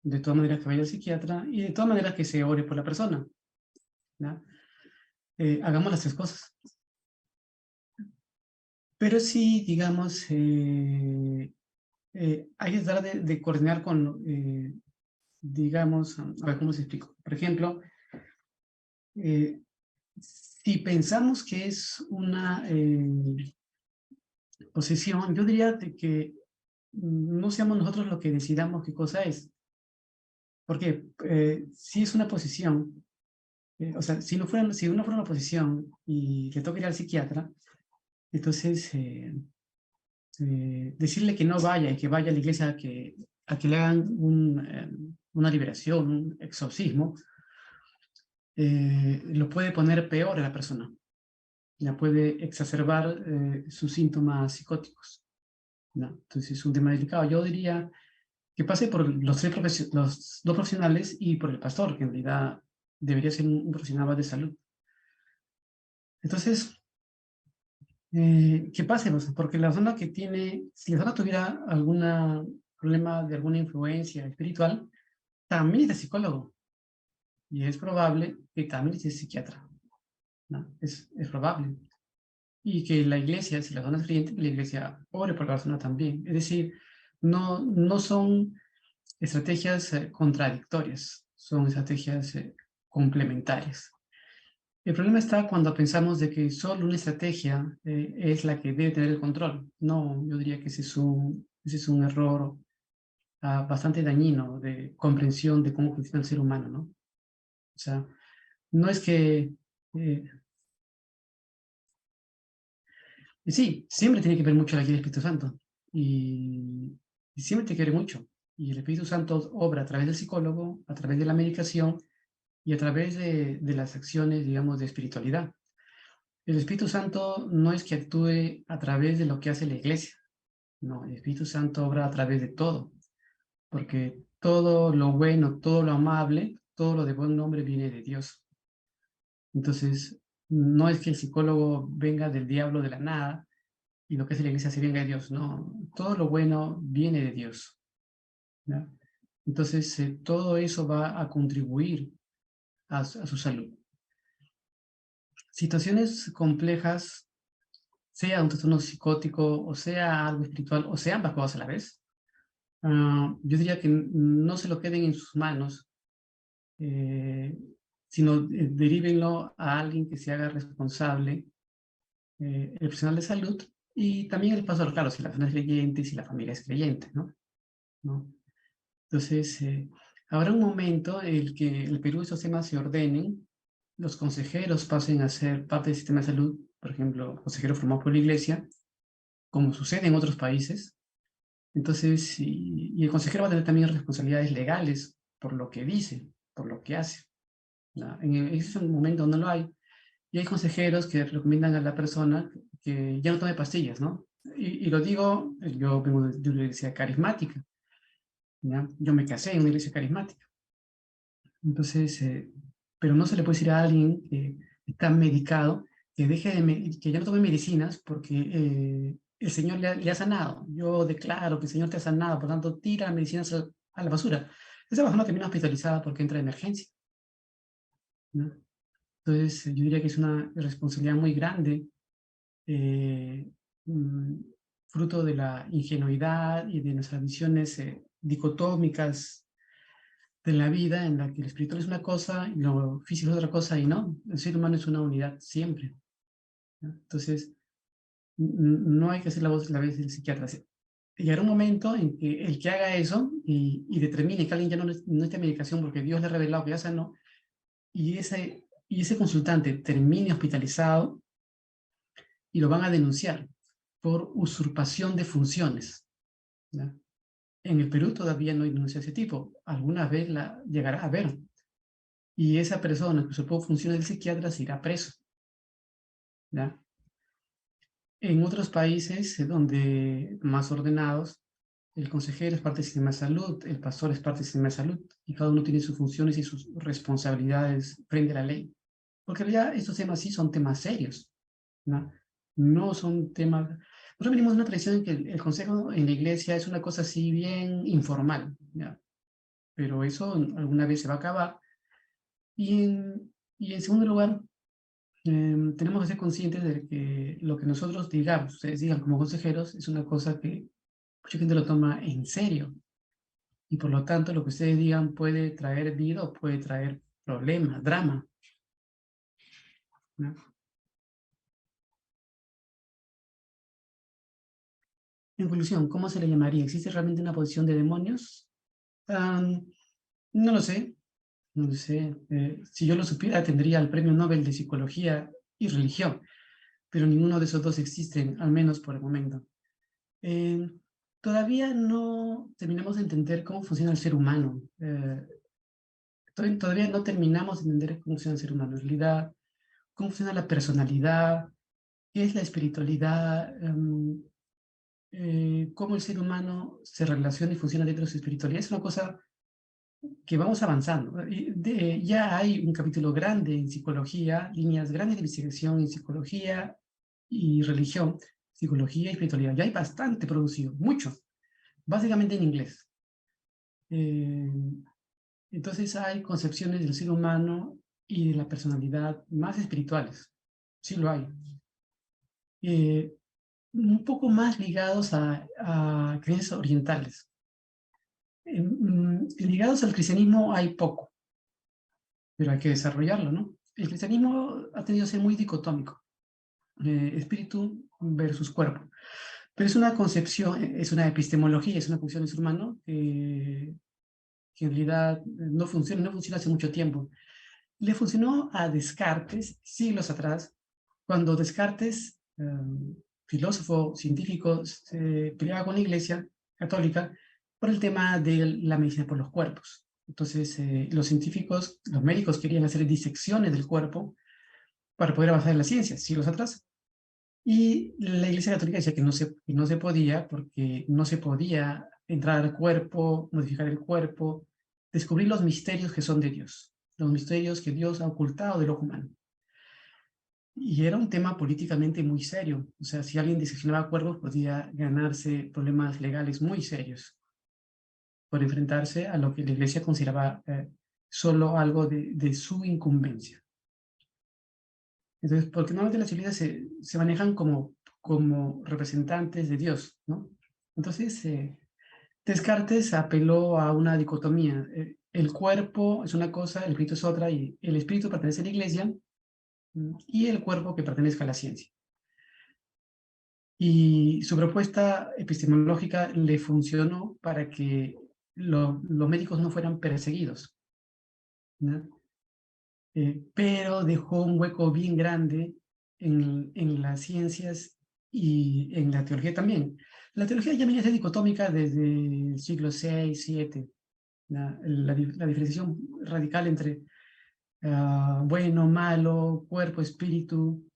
A: de todas maneras que vaya al psiquiatra y de todas maneras que se ore por la persona, ¿no? Hagamos las tres cosas. Pero sí, digamos, hay que tratar de coordinar con, digamos, a ver cómo se explico. Por ejemplo, si pensamos que es una posesión, yo diría de que no seamos nosotros los que decidamos qué cosa es. Porque si es una posesión, o sea, si uno fuera una posesión y le toca ir al psiquiatra, entonces decirle que no vaya y que vaya a la iglesia a que le hagan una liberación, un exorcismo, lo puede poner peor a la persona, la puede exacerbar sus síntomas psicóticos, ¿no? Entonces es un tema delicado. Yo diría que pase por los dos profesionales y por el pastor, que en realidad debería ser un profesional más de salud. Entonces, que pase, pues, porque la persona que tiene, si la persona tuviera algún problema de alguna influencia espiritual, también es de psicólogo. Y es probable que también es de psiquiatra, ¿no? Es probable. Y que la iglesia, si la persona es creyente, la iglesia ore por la persona también. Es decir, no son estrategias contradictorias, son estrategias complementarias. El problema está cuando pensamos de que solo una estrategia es la que debe tener el control. No, yo diría que ese es un error bastante dañino de comprensión de cómo funciona el ser humano, ¿no? O sea, no es que... sí, siempre tiene que ver mucho la guía del Espíritu Santo. Y siempre tiene que ver mucho. Y el Espíritu Santo obra a través del psicólogo, a través de la medicación y a través de las acciones, digamos, de espiritualidad. El Espíritu Santo no es que actúe a través de lo que hace la iglesia, no, el Espíritu Santo obra a través de todo, porque todo lo bueno, todo lo amable, todo lo de buen nombre viene de Dios. Entonces, no es que el psicólogo venga del diablo de la nada y lo que hace la iglesia se venga de Dios, no, todo lo bueno viene de Dios, ¿no? Entonces, todo eso va a contribuir a su salud. Situaciones complejas, sea un trastorno psicótico, o sea algo espiritual, o sea ambas cosas a la vez, yo diría que no se lo queden en sus manos, eh, sino derívenlo a alguien que se haga responsable, el profesional de salud, y también el pastor, claro, si la persona es creyente y si la familia es creyente, ¿no? ¿No? Entonces, habrá un momento en el que el Perú y estos temas se ordenen, los consejeros pasen a ser parte del sistema de salud, por ejemplo, consejeros formados por la iglesia, como sucede en otros países. Entonces, y el consejero va a tener también responsabilidades legales por lo que dice, por lo que hace, ¿no? Ese es un momento donde no lo hay. Y hay consejeros que recomiendan a la persona que ya no tome pastillas, ¿no? Y lo digo, yo vengo de una iglesia carismática, ¿ya? Yo me casé en una iglesia carismática. Entonces, pero no se le puede decir a alguien que está medicado que que ya no tome medicinas porque el Señor le ha sanado. Yo declaro que el Señor te ha sanado, por tanto, tira las medicinas a la basura. Esa persona termina hospitalizada porque entra de emergencia, ¿no? Entonces, yo diría que es una responsabilidad muy grande eh, mm, fruto de la ingenuidad y de nuestras visiones dicotómicas de la vida, en la que lo espiritual es una cosa y lo físico es otra cosa, y no, el ser humano es una unidad siempre, ¿no? Entonces, no hay que hacer la vez del psiquiatra. Llegará un momento en que el que haga eso y determine que alguien ya no necesita medicación porque Dios le ha revelado que ya sanó, y ese consultante termine hospitalizado y lo van a denunciar por usurpación de funciones, ¿no? En el Perú todavía no hay denuncia de ese tipo. Alguna vez la llegará a haber. Y esa persona que usurpó funciones del psiquiatra se irá preso, ¿ya? En otros países donde más ordenados, el consejero es parte del sistema de salud, el pastor es parte del sistema de salud, y cada uno tiene sus funciones y sus responsabilidades frente a la ley. Porque ya estos temas sí son temas serios, ¿no? No son temas... Nosotros venimos de una tradición en que el consejo en la iglesia es una cosa así bien informal, ¿ya? Pero eso alguna vez se va a acabar. Y en segundo lugar, tenemos que ser conscientes de que lo que nosotros digamos, ustedes digan como consejeros, es una cosa que mucha gente lo toma en serio. Y por lo tanto, lo que ustedes digan puede traer vida o puede traer problemas, drama, ¿no? En conclusión, ¿cómo se le llamaría? ¿Existe realmente una posición de demonios? Am, no lo sé, no lo sé. Si yo lo supiera, tendría el Premio Nobel de Psicología y Religión, pero ninguno de esos dos existen, al menos por el momento. Eh, Todavía no terminamos de entender cómo funciona el ser humano. Todavía no terminamos de entender cómo funciona el ser humano. En realidad, cómo funciona la personalidad, qué es la espiritualidad, cómo el ser humano se relaciona y funciona dentro de su espiritualidad. Es una cosa que vamos avanzando. Ya hay un capítulo grande en psicología, líneas grandes de investigación en psicología y religión, psicología y espiritualidad. Ya hay bastante producido, mucho, básicamente en inglés. Eh, entonces hay concepciones del ser humano y de la personalidad más espirituales, sí lo hay. Eh, un poco más ligados a creencias orientales. Ligados al cristianismo hay poco, pero hay que desarrollarlo, ¿no? El cristianismo ha tenido que ser muy dicotómico, espíritu versus cuerpo, pero es una concepción, es una epistemología, es una concepción del ser humano que en realidad no funciona hace mucho tiempo. Le funcionó a Descartes siglos atrás, cuando Descartes, filósofo científico, se peleaba con la Iglesia católica por el tema de la medicina por los cuerpos. Entonces, los científicos, los médicos querían hacer disecciones del cuerpo para poder avanzar en la ciencia, siglos atrás. Y la Iglesia Católica decía que no se podía porque no se podía entrar al cuerpo, modificar el cuerpo, descubrir los misterios que son de Dios, los misterios que Dios ha ocultado del ojo humano. Y era un tema políticamente muy serio. O sea, si alguien diseccionaba cuerpos podía ganarse problemas legales muy serios por enfrentarse a lo que la Iglesia consideraba solo algo de su incumbencia. Entonces, porque normalmente las iglesias se manejan como representantes de Dios, ¿no? Entonces, Descartes apeló a una dicotomía. El cuerpo es una cosa, el espíritu es otra, y el espíritu pertenece a la iglesia y el cuerpo que pertenezca a la ciencia. Y su propuesta epistemológica le funcionó para que los médicos no fueran perseguidos, ¿no? Pero dejó un hueco bien grande en las ciencias y en la teología también. La teología ya venía a ser dicotómica desde el siglo VI, VII. La diferenciación radical entre bueno, malo, cuerpo, espíritu,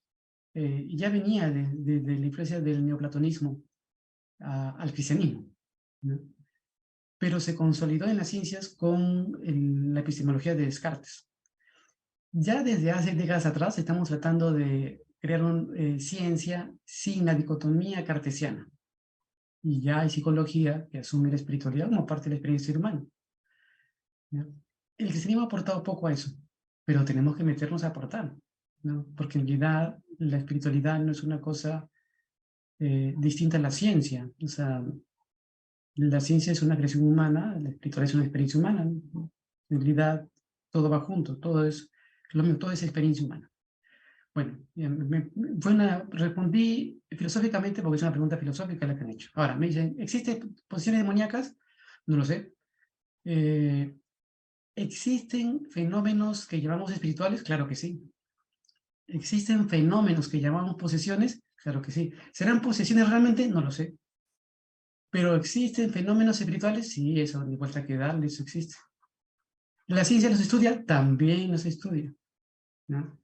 A: ya venía de la influencia del neoplatonismo al cristianismo, ¿no? Pero se consolidó en las ciencias con la epistemología de Descartes. Ya desde hace décadas atrás estamos tratando de crear una ciencia sin la dicotomía cartesiana. Y ya hay psicología que asume la espiritualidad como parte de la experiencia humana, ¿no? El cristianismo ha aportado poco a eso, pero tenemos que meternos a aportar, ¿no? Porque en realidad la espiritualidad no es una cosa distinta a la ciencia. O sea, la ciencia es una creación humana, la espiritualidad es una experiencia humana, ¿no? En realidad, todo va junto, todo es lo mismo, todo es experiencia humana. Bueno, respondí filosóficamente porque es una pregunta filosófica la que han hecho. Ahora, me dicen, ¿existen posiciones demoníacas? No lo sé. ¿Existen fenómenos que llamamos espirituales? Claro que sí. ¿Existen fenómenos que llamamos posesiones? Claro que sí. ¿Serán posesiones realmente? No lo sé. ¿Pero existen fenómenos espirituales? Sí, eso, ni vuelta que darle, eso existe. ¿La ciencia los estudia? También los estudia, ¿no?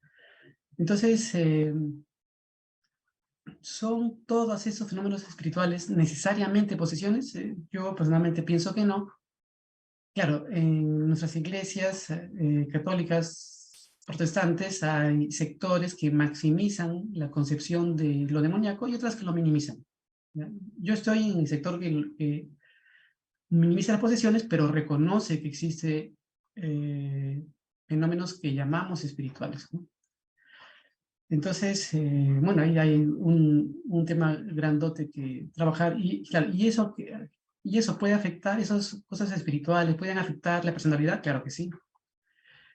A: Entonces, ¿son todos esos fenómenos espirituales necesariamente posesiones? Yo personalmente pienso que no. Claro, en nuestras iglesias católicas protestantes hay sectores que maximizan la concepción de lo demoníaco y otras que lo minimizan, ¿ya? Yo estoy en el sector que minimiza las posesiones, pero reconoce que existe fenómenos que llamamos espirituales, ¿no? Entonces, bueno, ahí hay un tema grandote que trabajar y, claro, y eso puede afectar, esas cosas espirituales, pueden afectar la personalidad, claro que sí.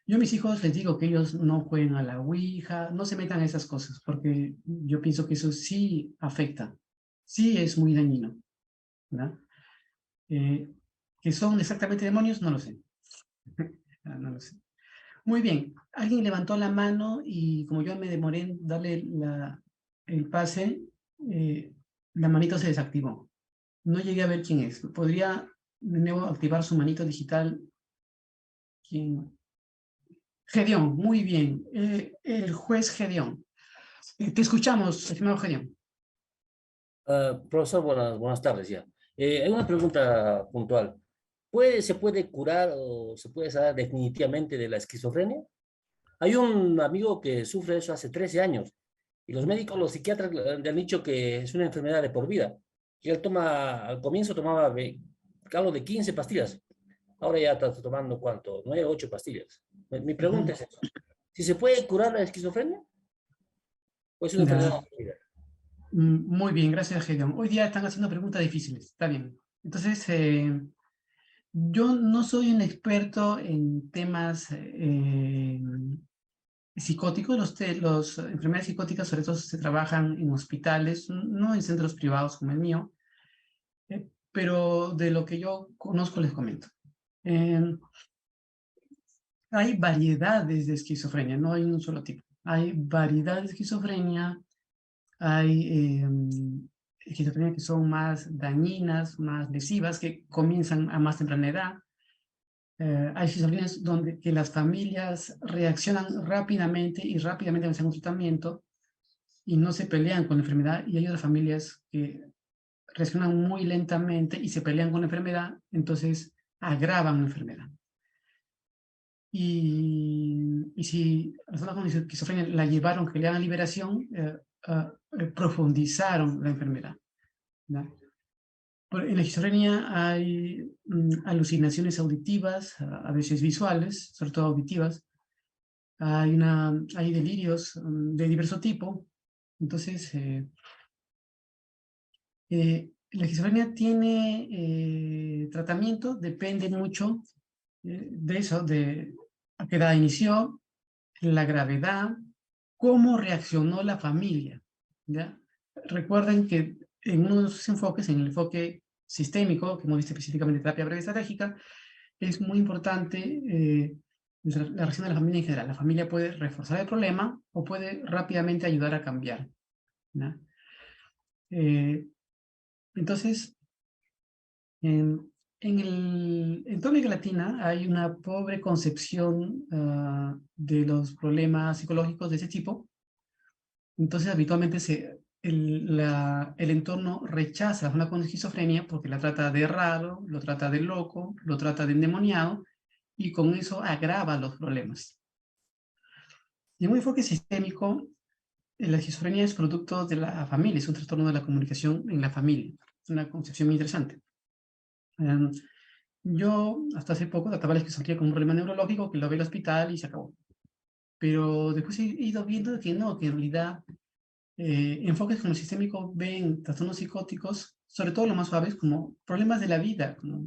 A: Yo a mis hijos les digo que ellos no jueguen a la ouija, no se metan a esas cosas, porque yo pienso que eso sí afecta, sí es muy dañino, ¿verdad? Eh, ¿Que son exactamente demonios? No lo sé. No lo sé. Muy bien, alguien levantó la mano y como yo me demoré en darle el pase, eh, la manito se desactivó. No llegué a ver quién es. ¿Podría de nuevo activar su manito digital? ¿Quién? Gedeón, muy bien. El juez Gedeón. Te escuchamos, estimado Gedeón.
C: Profesor, buenas tardes ya. Hay una pregunta puntual. ¿Se puede curar o se puede sanar definitivamente de la esquizofrenia? Hay un amigo que sufre eso hace 13 años y los médicos, los psiquiatras le han dicho que es una enfermedad de por vida. Y él al comienzo tomaba algo de 15 pastillas. Ahora ya está tomando, ¿cuánto? 9, 8 pastillas. Mi pregunta
A: Ujú.
C: es eso. ¿Si se puede curar la esquizofrenia o es una enfermedad
A: Ya.
C: de por vida?
A: Muy bien, gracias, Gedeón. Hoy día están haciendo preguntas difíciles, está bien. Entonces, yo no soy un experto en temas psicóticos. Los enfermedades psicóticas sobre todo se trabajan en hospitales, no en centros privados como el mío, pero de lo que yo conozco les comento. Eh, Hay variedades de esquizofrenia, no hay un solo tipo. Hay variedades de esquizofrenia, hay esquizofrenia que son más dañinas, más lesivas, que comienzan a más temprana edad. Hay esquizofrenias donde que las familias reaccionan rápidamente y rápidamente avanzan un tratamiento y no se pelean con la enfermedad, y hay otras familias que reaccionan muy lentamente y se pelean con la enfermedad, entonces agravan la enfermedad. Y si a las personas con esquizofrenia la llevaron que le hagan liberación, profundizaron la enfermedad, ¿no? En la esquizofrenia hay alucinaciones auditivas, a veces visuales, sobre todo auditivas. Hay delirios de diverso tipo. Entonces, la esquizofrenia tiene tratamiento, depende mucho de eso, de a qué edad inició, la gravedad, cómo reaccionó la familia, ¿ya? Recuerden que en uno de sus enfoques, en el enfoque sistémico, que hemos visto específicamente terapia breve estratégica, es muy importante la reacción de la familia en general. La familia puede reforzar el problema o puede rápidamente ayudar a cambiar, ¿no? Eh, entonces, en toda América Latina hay una pobre concepción de los problemas psicológicos de ese tipo. Entonces, habitualmente el entorno rechaza a una con esquizofrenia porque la trata de raro, lo trata de loco, lo trata de endemoniado, y con eso agrava los problemas. Y en un enfoque sistémico, la esquizofrenia es producto de la familia, es un trastorno de la comunicación en la familia. Es una concepción muy interesante. Yo hasta hace poco trataba la esquizofrenia como un problema neurológico que lo ve al hospital y se acabó. Pero después he ido viendo que no, que en realidad enfoques como el sistémico ven trastornos psicóticos, sobre todo los más suaves, como problemas de la vida, como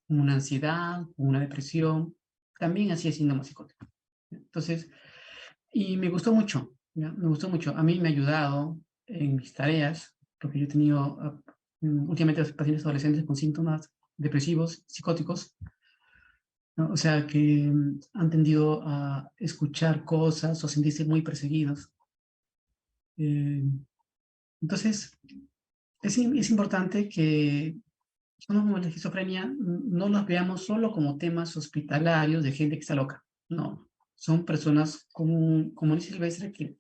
A: una ansiedad, una depresión, también así es síndrome psicótico. Entonces, y me gustó mucho, ¿ya? Me gustó mucho. A mí me ha ayudado en mis tareas, porque yo he tenido últimamente pacientes adolescentes con síntomas depresivos, psicóticos, ¿no? O sea, que han tendido a escuchar cosas o sentirse muy perseguidos. Eh, entonces, es importante que como la esquizofrenia no los veamos solo como temas hospitalarios de gente que está loca. No, son personas común y silvestre que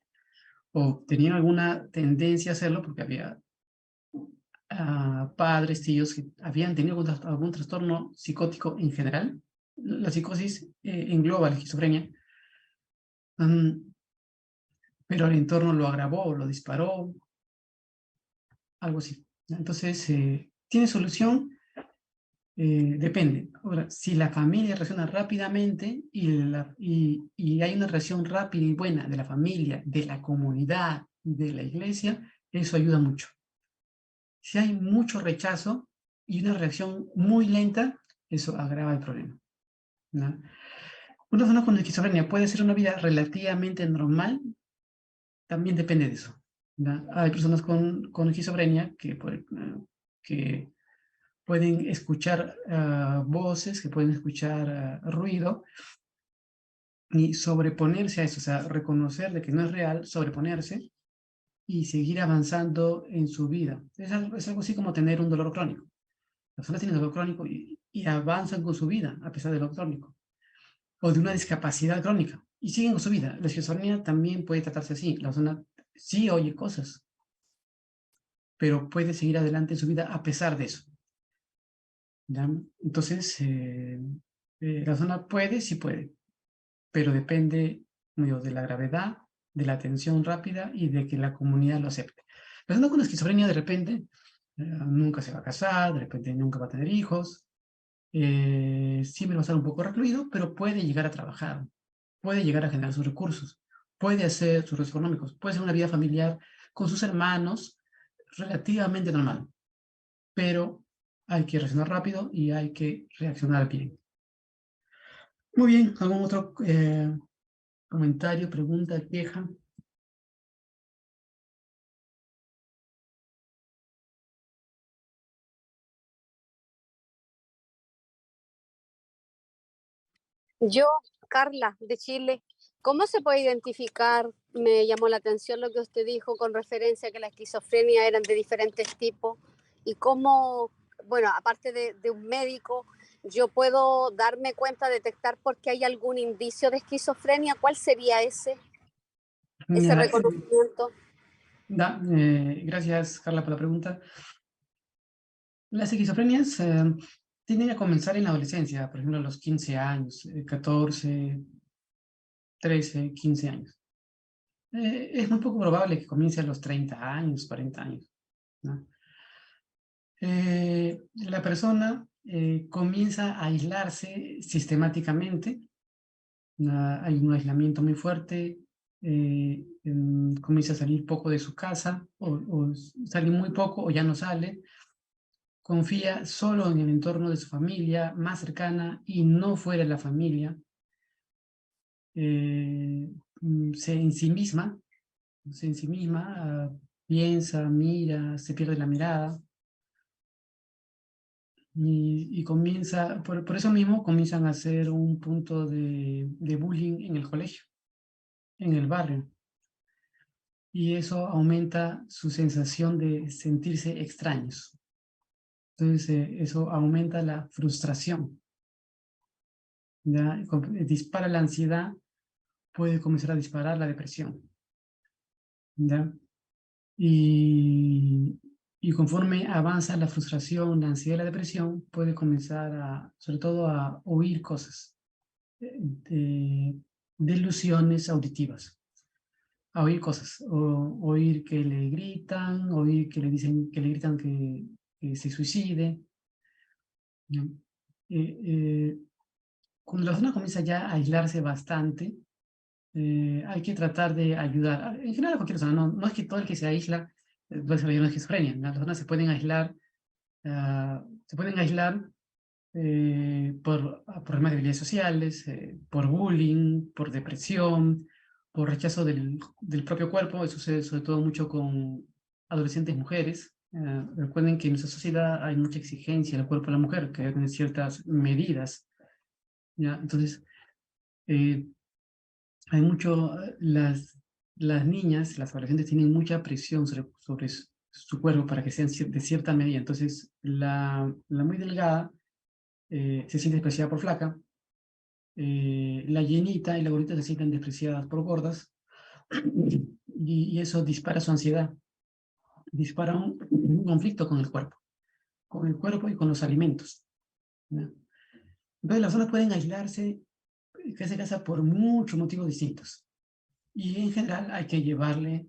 A: o tenían alguna tendencia a hacerlo porque había padres, tíos que habían tenido algún trastorno psicótico en general. La psicosis engloba la esquizofrenia, pero el entorno lo agravó, lo disparó, algo así. Entonces, ¿tiene solución? Depende. Ahora, si la familia reacciona rápidamente y hay una reacción rápida y buena de la familia, de la comunidad, de la iglesia, eso ayuda mucho. Si hay mucho rechazo y una reacción muy lenta, eso agrava el problema, ¿no? Una persona con esquizofrenia puede ser una vida relativamente normal, también depende de eso, ¿no? Hay personas con esquizofrenia que pueden escuchar voces, que pueden escuchar ruido y sobreponerse a eso, o sea, reconocer de que no es real, sobreponerse y seguir avanzando en su vida. Es algo así como tener un dolor crónico. Las personas tienen dolor crónico y avanzan con su vida a pesar del dolor crónico. O de una discapacidad crónica y siguen con su vida. La esquizofrenia también puede tratarse así. La persona sí oye cosas, pero puede seguir adelante en su vida a pesar de eso. ¿Ya? Entonces, la persona puede, sí puede, pero depende digo, de la gravedad, de la atención rápida y de que la comunidad lo acepte. La persona con esquizofrenia de repente nunca se va a casar, de repente nunca va a tener hijos, siempre va a estar un poco recluido, pero puede llegar a trabajar, puede llegar a generar sus recursos, puede hacer sus recursos económicos, puede hacer una vida familiar con sus hermanos relativamente normal, pero hay que reaccionar rápido y hay que reaccionar bien. Muy bien, ¿algún otro comentario, pregunta, queja?
D: Yo, Carla, de Chile, ¿cómo se puede identificar? Me llamó la atención lo que usted dijo con referencia a que la esquizofrenia eran de diferentes tipos y cómo, bueno, aparte de un médico, yo puedo darme cuenta, detectar porque hay algún indicio de esquizofrenia. ¿Cuál sería ese
A: Mira,
D: reconocimiento?
A: gracias, Carla, por la pregunta. Las esquizofrenias tienden a comenzar en la adolescencia, por ejemplo, a los 15 años, 14, 13, 15 años. Es muy poco probable que comience a los 30 años, 40 años, ¿no? La persona comienza a aislarse sistemáticamente, hay un aislamiento muy fuerte, comienza a salir poco de su casa, o sale muy poco o ya no sale, confía solo en el entorno de su familia más cercana y no fuera de la familia, se en sí misma, piensa, mira, se pierde la mirada y comienza, por eso mismo comienzan a ser un punto de bullying en el colegio, en el barrio. Y eso aumenta su sensación de sentirse extraños. Entonces, eso aumenta la frustración, ¿ya? Dispara la ansiedad, puede comenzar a disparar la depresión, ¿ya? Y, y conforme avanza la frustración, la ansiedad y la depresión, puede comenzar sobre todo a oír cosas, delusiones auditivas, a oír cosas, oír que le gritan, oír que le dicen, que le gritan que se suicide, ¿no? Eh, eh, cuando la persona comienza ya a aislarse bastante, hay que tratar de ayudar. En general a cualquier persona, no es que todo el que se aísla puede desarrollar una esquizofrenia. Las personas se pueden aislar por problemas de habilidades sociales, por bullying, por depresión, por rechazo del propio cuerpo. Eso sucede sobre todo mucho con adolescentes mujeres. Recuerden que en nuestra sociedad hay mucha exigencia al cuerpo de la mujer, que hay ciertas medidas, ¿ya? Entonces, hay mucho, las niñas, las adolescentes tienen mucha presión sobre su cuerpo para que sean de cierta medida. Entonces, la muy delgada se siente despreciada por flaca, la llenita y la gordita se sienten despreciadas por gordas, y eso dispara su ansiedad, dispara un conflicto con el cuerpo y con los alimentos, ¿no? Entonces las personas pueden aislarse, que se casa por muchos motivos distintos, y en general hay que llevarle,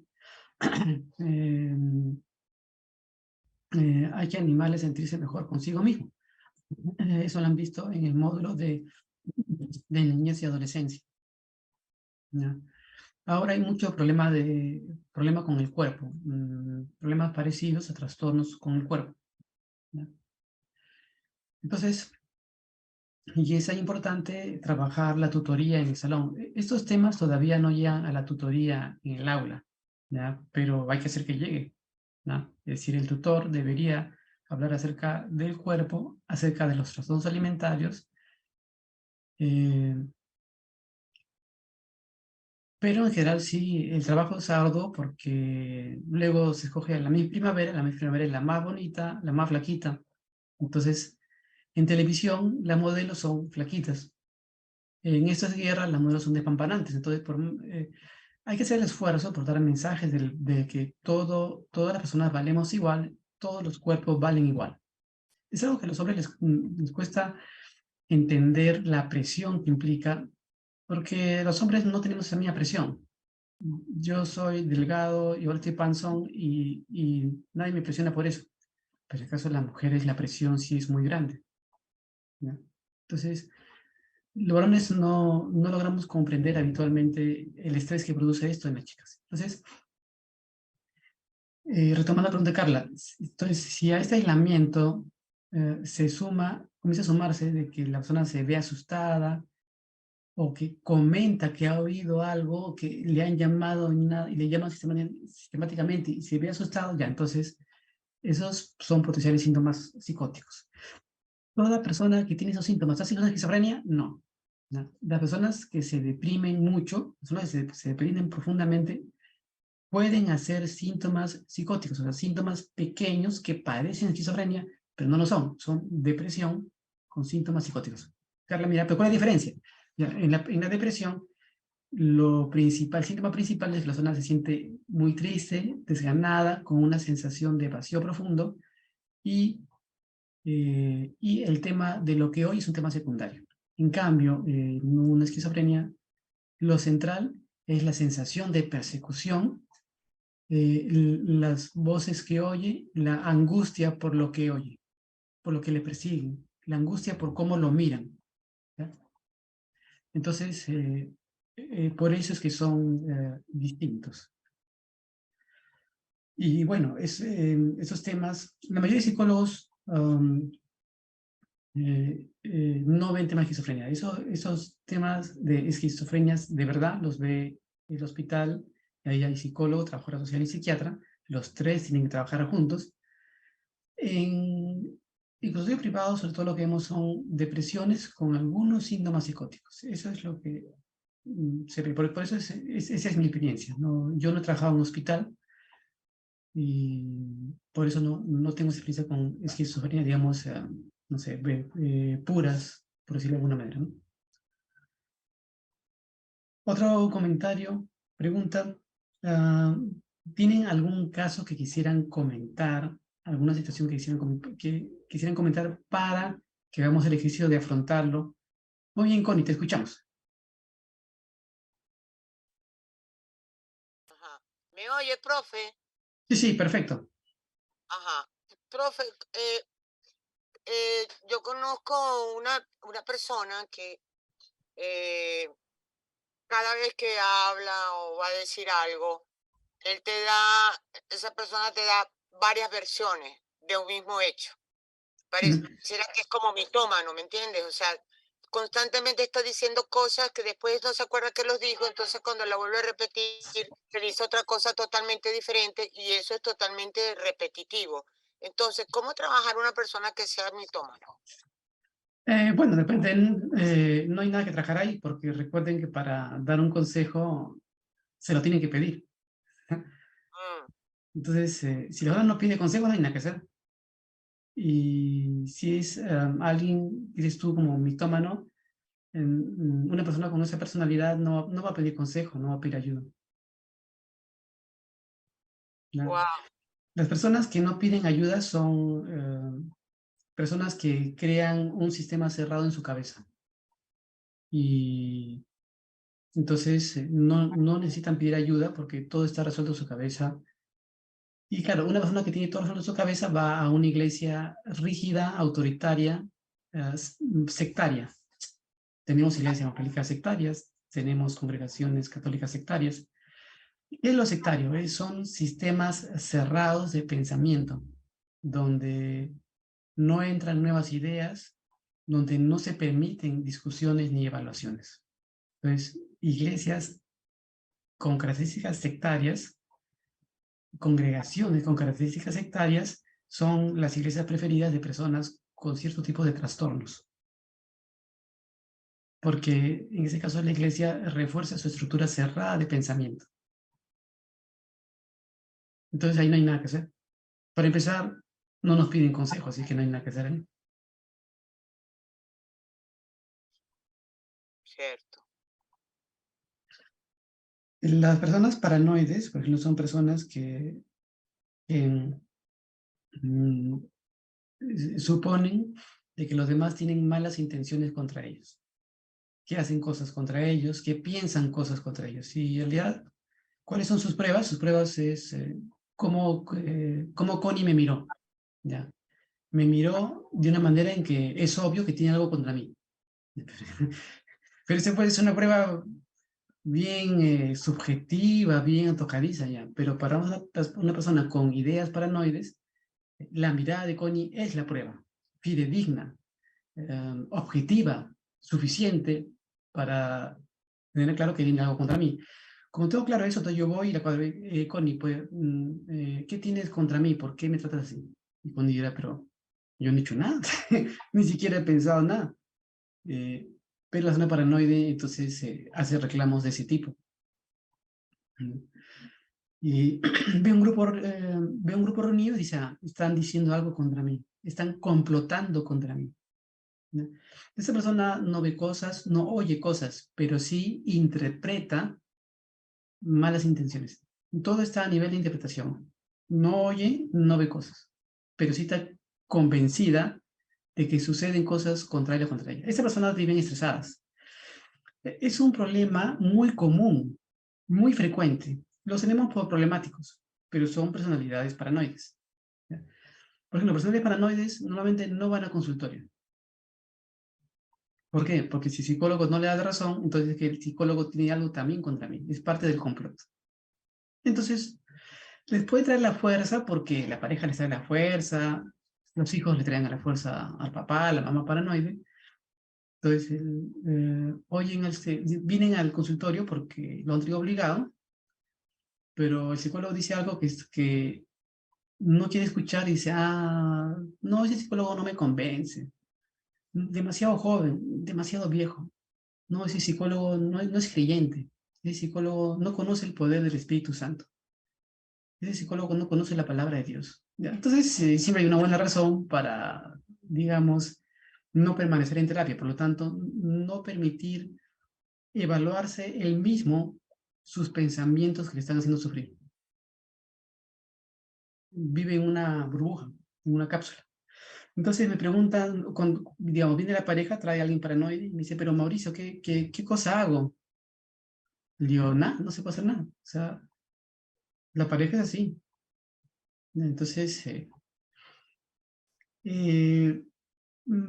A: eh, hay que animarle a sentirse mejor consigo mismo. Eso lo han visto en el módulo de niñez y adolescencia, ¿no? Ahora hay mucho problema con el cuerpo, problemas parecidos a trastornos con el cuerpo, ¿no? Entonces, y es importante trabajar la tutoría en el salón. Estos temas todavía no llegan a la tutoría en el aula, ¿ya? Pero hay que hacer que llegue, ¿no? Es decir, el tutor debería hablar acerca del cuerpo, acerca de los trastornos alimentarios, eh, pero en general sí, el trabajo es arduo porque luego se escoge a la Miss Primavera es la más bonita, la más flaquita. Entonces, en televisión las modelos son flaquitas. En estas guerras las modelos son despampanantes. Entonces, hay que hacer el esfuerzo por dar mensajes de que todas las personas valemos igual, todos los cuerpos valen igual. Es algo que a los hombres les cuesta entender la presión que implica, porque los hombres no tenemos esa misma presión. Yo soy delgado, igual estoy panzón y nadie me presiona por eso. Pero en el caso de las mujeres la presión sí es muy grande, ¿ya? Entonces, los varones no logramos comprender habitualmente el estrés que produce esto en las chicas. Entonces, retomando la pregunta de Carla, entonces, si a este aislamiento comienza a sumarse de que la persona se ve asustada o que comenta que ha oído algo, que le han llamado y le llaman sistemáticamente y se ve asustado, ya, entonces esos son potenciales síntomas psicóticos. ¿Toda persona que tiene esos síntomas hace una esquizofrenia? No. ¿No? Las personas que se deprimen mucho, personas que se deprimen profundamente, pueden hacer síntomas psicóticos, o sea, síntomas pequeños que parecen esquizofrenia, pero no lo son. Son depresión con síntomas psicóticos. Carla, mira, pero ¿cuál es la diferencia? Ya, en la depresión, el síntoma principal es que la persona se siente muy triste, desganada, con una sensación de vacío profundo, y el tema de lo que hoy es un tema secundario. En cambio, en una esquizofrenia, lo central es la sensación de persecución, las voces que oye, la angustia por lo que oye, por lo que le persiguen, la angustia por cómo lo miran, ¿ya? Entonces, por eso es que son distintos. Y bueno, esos temas, la mayoría de psicólogos no ven temas de esquizofrenia. Esos temas de esquizofrenias de verdad los ve el hospital, ahí hay psicólogo, trabajadora social y psiquiatra, los tres tienen que trabajar juntos. En el consultorio privado, sobre todo lo que vemos son depresiones con algunos síntomas psicóticos. Eso es lo que se ve. Por eso esa es mi experiencia, ¿no? Yo no he trabajado en un hospital y por eso no tengo experiencia con esquizofrenia, digamos, no sé, puras, por decirlo de alguna manera, ¿no? Otro comentario, pregunta, ah, ¿tienen algún caso que quisieran comentar, alguna situación que quisieran comentar para que hagamos el ejercicio de afrontarlo? Muy bien, Connie, te escuchamos.
E: Ajá. ¿Me oye, profe?
A: Sí, sí, perfecto.
E: Ajá. Profe, yo conozco una persona que eh, cada vez que habla o va a decir algo, él te da, esa persona te da varias versiones de un mismo hecho. Pareciera que es como mitómano, ¿me entiendes? O sea, constantemente está diciendo cosas que después no se acuerda que los dijo, entonces cuando la vuelve a repetir, te dice otra cosa totalmente diferente y eso es totalmente repetitivo. Entonces, ¿cómo trabajar una persona que sea mitómano?
A: Bueno, depende, no hay nada que trabajar ahí, porque recuerden que para dar un consejo se lo tienen que pedir.
E: Mm,
A: Entonces, si la persona no pide consejo, no hay nada que hacer. Y si es alguien, dices tú, como mitómano, una persona con esa personalidad no va a pedir consejo, no va a pedir ayuda. ¿Ya?
E: wow,
A: Las personas que no piden ayuda son personas que crean un sistema cerrado en su cabeza. Y entonces no necesitan pedir ayuda porque todo está resuelto en su cabeza. Y claro, una persona que tiene todo resuelto en su cabeza va a una iglesia rígida, autoritaria, sectaria. Tenemos iglesias evangélicas sectarias, tenemos congregaciones católicas sectarias. ¿Qué es lo sectario? Son sistemas cerrados de pensamiento, donde no entran nuevas ideas, donde no se permiten discusiones ni evaluaciones. Entonces, iglesias con características sectarias, congregaciones con características sectarias, son las iglesias preferidas de personas con cierto tipo de trastornos. Porque en ese caso la iglesia refuerza su estructura cerrada de pensamiento. Entonces ahí no hay nada que hacer. Para empezar, no nos piden consejos, así que no hay nada que hacer ahí.
E: cierto.
A: Las personas paranoides, por ejemplo, son personas que mm, suponen de que los demás tienen malas intenciones contra ellos, que hacen cosas contra ellos, que piensan cosas contra ellos. Y en realidad, ¿cuáles son sus pruebas? Sus pruebas es cómo Connie me miró. ¿Ya? Me miró de una manera en que es obvio que tiene algo contra mí. Pero esa puede ser una prueba bien subjetiva, bien tocadiza ya. Pero para una persona con ideas paranoides, la mirada de Connie es la prueba, fidedigna, objetiva, suficiente para tener claro que viene algo contra mí. Como tengo claro eso, entonces yo voy y la cuadro, Connie, pues, ¿qué tienes contra mí? ¿Por qué me tratas así? Y Connie dirá, pero yo no he hecho nada, ni siquiera he pensado nada. Eh, pero la zona paranoide entonces hace reclamos de ese tipo. Y ve un grupo reunido y dice, ah, están diciendo algo contra mí, están complotando contra mí. ¿No? Esa persona no ve cosas, no oye cosas, pero sí interpreta malas intenciones. Todo está a nivel de interpretación. No oye, no ve cosas, pero sí está convencida de que suceden cosas contrarias contra ella. Esas personas viven estresadas. Es un problema muy común, muy frecuente. Los tenemos por problemáticos, pero son personalidades paranoides. ¿Ya? Por ejemplo, personalidades paranoides normalmente no van a consultorio. ¿Por qué? Porque si el psicólogo no le da la razón, entonces es que el psicólogo tiene algo también contra mí. Es parte del complot. Entonces, les puede traer la fuerza porque la pareja les trae la fuerza, los hijos le traen a la fuerza al papá, a la mamá paranoide. Entonces, vienen al consultorio porque lo han tenido obligado, pero el psicólogo dice algo que no quiere escuchar y dice, ah, no, ese psicólogo no me convence, demasiado joven, demasiado viejo, no, ese psicólogo no es creyente, ese psicólogo no conoce el poder del Espíritu Santo, ese psicólogo no conoce la palabra de Dios. ¿Ya? Entonces, siempre hay una buena razón para, digamos, no permanecer en terapia, por lo tanto, no permitir evaluarse él mismo sus pensamientos que le están haciendo sufrir. Vive en una burbuja, en una cápsula. Entonces me preguntan, cuando, digamos, viene la pareja, trae a alguien paranoide y me dice, pero Mauricio, ¿qué cosa hago? Le digo, nada, no se puede hacer nada. O sea, la pareja es así. Entonces, eh,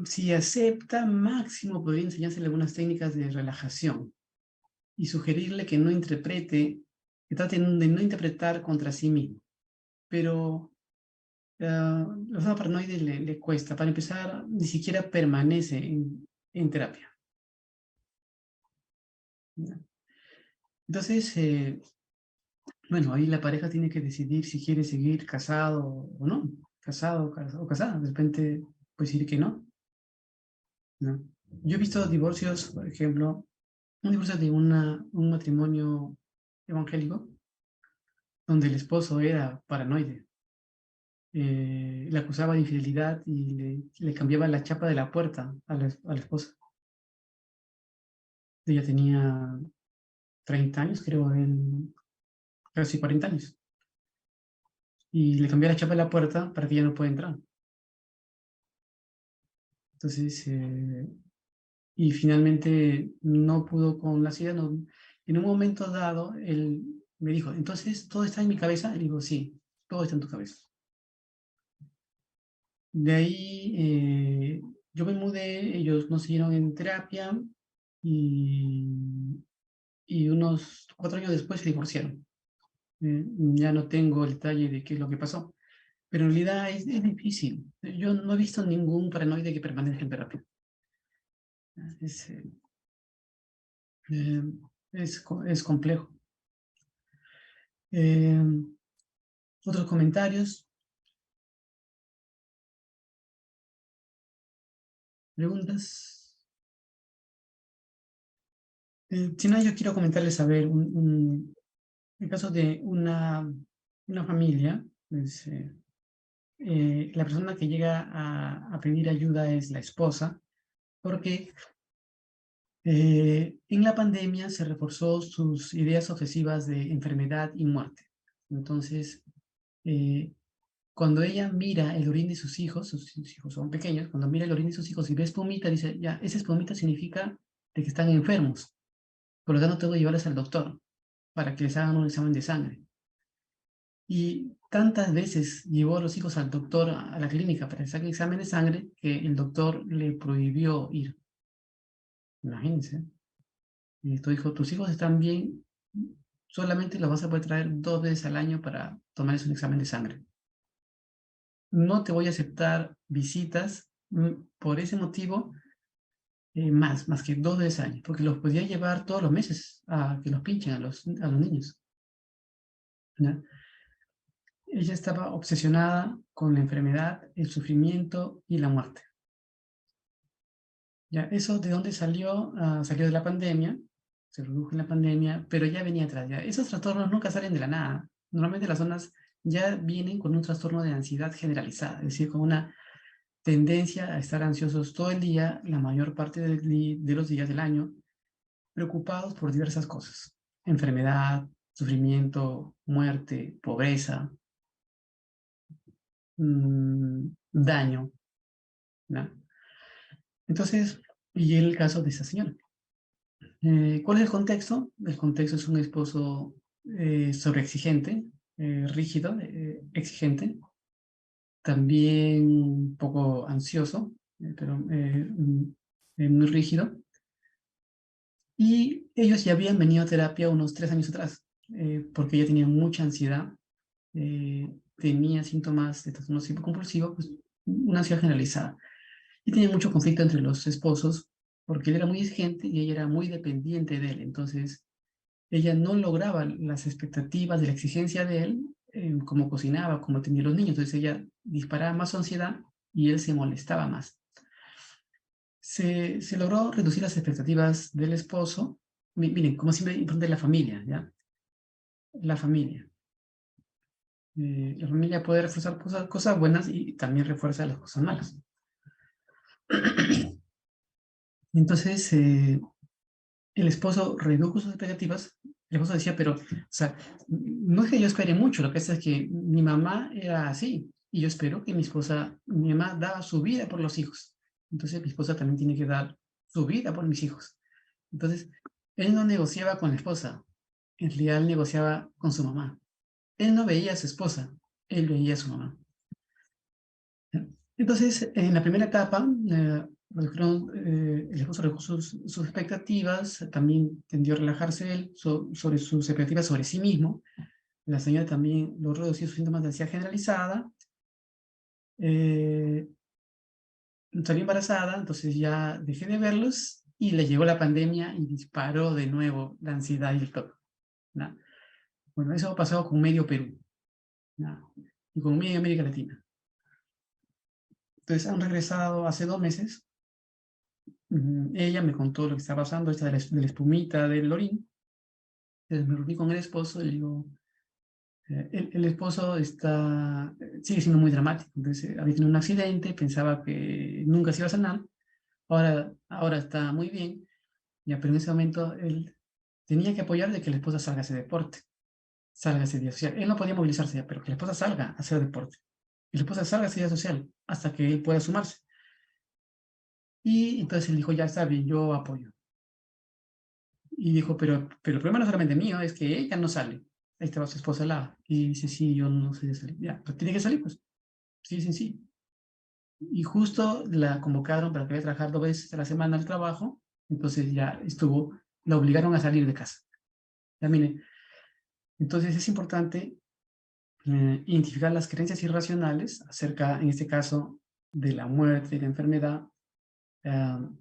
A: si acepta, máximo podría enseñársele algunas técnicas de relajación. y sugerirle que no interprete, que trate de no interpretar contra sí mismo. Pero la persona paranoide le cuesta. Para empezar, ni siquiera permanece en terapia. Entonces, bueno, ahí la pareja tiene que decidir si quiere seguir casado o no. Casado o casada. De repente puede decir que no. ¿No? Yo he visto divorcios, por ejemplo, un divorcio de un matrimonio evangélico, donde el esposo era paranoide. Le acusaba de infidelidad y le cambiaba la chapa de la puerta a la esposa. Ella tenía 30 años, creo, casi 40 años. Y le cambiaba la chapa de la puerta para que ella no pueda entrar. Entonces, y finalmente no pudo con la silla. No. En un momento dado, él me dijo, entonces, ¿todo está en mi cabeza? Y digo, sí, todo está en tu cabeza. De ahí yo me mudé, ellos no siguieron en terapia y unos 4 años después se divorciaron. Ya no tengo el detalle de qué es lo que pasó, pero en realidad es difícil. Yo no he visto ningún paranoide que permanezca en terapia. Es, eh, es complejo. Otros comentarios, preguntas. Si no, yo quiero comentarles, a ver, el caso de una familia. Pues, la persona que llega a pedir ayuda es la esposa, porque en la pandemia se reforzó sus ideas obsesivas de enfermedad y muerte. Entonces, cuando ella mira el orín de sus hijos son pequeños, cuando mira el orín de sus hijos y ve espumita, dice, ya, esa espumita significa de que están enfermos, por lo tanto tengo que llevarles al doctor para que les hagan un examen de sangre. Y tantas veces llevó a los hijos al doctor, a la clínica, para que saquen examen de sangre, que el doctor le prohibió ir. Imagínense. Y esto dijo, tus hijos están bien, solamente los vas a poder traer 2 veces al año para tomarles un examen de sangre. No te voy a aceptar visitas por ese motivo más que 2 veces al año, porque los podía llevar todos los meses a que los pinchen a los niños. ¿Ya? Ella estaba obsesionada con la enfermedad, el sufrimiento y la muerte. ¿Ya? ¿Eso de dónde salió? Salió de la pandemia, se produjo en la pandemia, pero ya venía atrás. ¿Ya? Esos trastornos nunca salen de la nada. Normalmente las zonas ya vienen con un trastorno de ansiedad generalizada, es decir, con una tendencia a estar ansiosos todo el día, la mayor parte de los días del año, preocupados por diversas cosas. Enfermedad, sufrimiento, muerte, pobreza, daño, ¿no? Entonces, y el caso de esa señora. ¿Cuál es el contexto? El contexto es un esposo sobreexigente, rígido, exigente, también un poco ansioso, pero muy rígido. Y ellos ya habían venido a terapia unos 3 años atrás, porque ella tenía mucha ansiedad, tenía síntomas de trastorno compulsivo, pues una ansiedad generalizada. Y tenía mucho conflicto entre los esposos, porque él era muy exigente y ella era muy dependiente de él. Entonces, ella no lograba las expectativas de la exigencia de él, como cocinaba, como tenía los niños. Entonces, ella disparaba más su ansiedad y él se molestaba más. Se logró reducir las expectativas del esposo. Miren, como siempre, importante la familia, ¿ya? La familia. La familia puede reforzar cosas buenas y también refuerza las cosas malas. Entonces, el esposo redujo sus expectativas. El esposo decía, pero, o sea, no es que yo espere mucho, lo que es que mi mamá era así, y yo espero que mi mamá daba su vida por los hijos. Entonces, mi esposa también tiene que dar su vida por mis hijos. Entonces, él no negociaba con la esposa, en realidad él negociaba con su mamá. Él no veía a su esposa, él veía a su mamá. Entonces, en la primera etapa, El esposo redujo sus expectativas, también tendió a relajarse él sobre sus expectativas sobre sí mismo. La señora también logró reducir sus síntomas de ansiedad generalizada. Salió embarazada, entonces ya dejé de verlos y le llegó la pandemia y disparó de nuevo la ansiedad y el TOC, ¿no? Bueno, eso ha pasado con medio Perú, ¿no? Y con medio América Latina. Entonces han regresado hace 2 meses. Ella me contó lo que está pasando, esta de la espumita del orín. Entonces me reuní con el esposo y le digo, el esposo sigue siendo muy dramático. Entonces había tenido un accidente, pensaba que nunca se iba a sanar, ahora está muy bien, ya, pero en ese momento él tenía que apoyar de que la esposa salga a hacer deporte, salga a hacer vida social. Él no podía movilizarse ya, pero que la esposa salga a hacer deporte. Y la esposa salga a hacer vida social hasta que él pueda sumarse. Y entonces él dijo, ya está bien, yo apoyo. Y dijo, pero el problema no es solamente mío, es que ella no sale. Ahí estaba su esposa al lado. Y dice, sí, yo no sé de salir. Ya, pero tiene que salir, pues. Sí, sí, sí. Y justo la convocaron para que vaya a trabajar 2 veces a la semana al trabajo. Entonces ya la obligaron a salir de casa. Ya, mire, entonces es importante identificar las creencias irracionales acerca, en este caso, de la muerte y la enfermedad,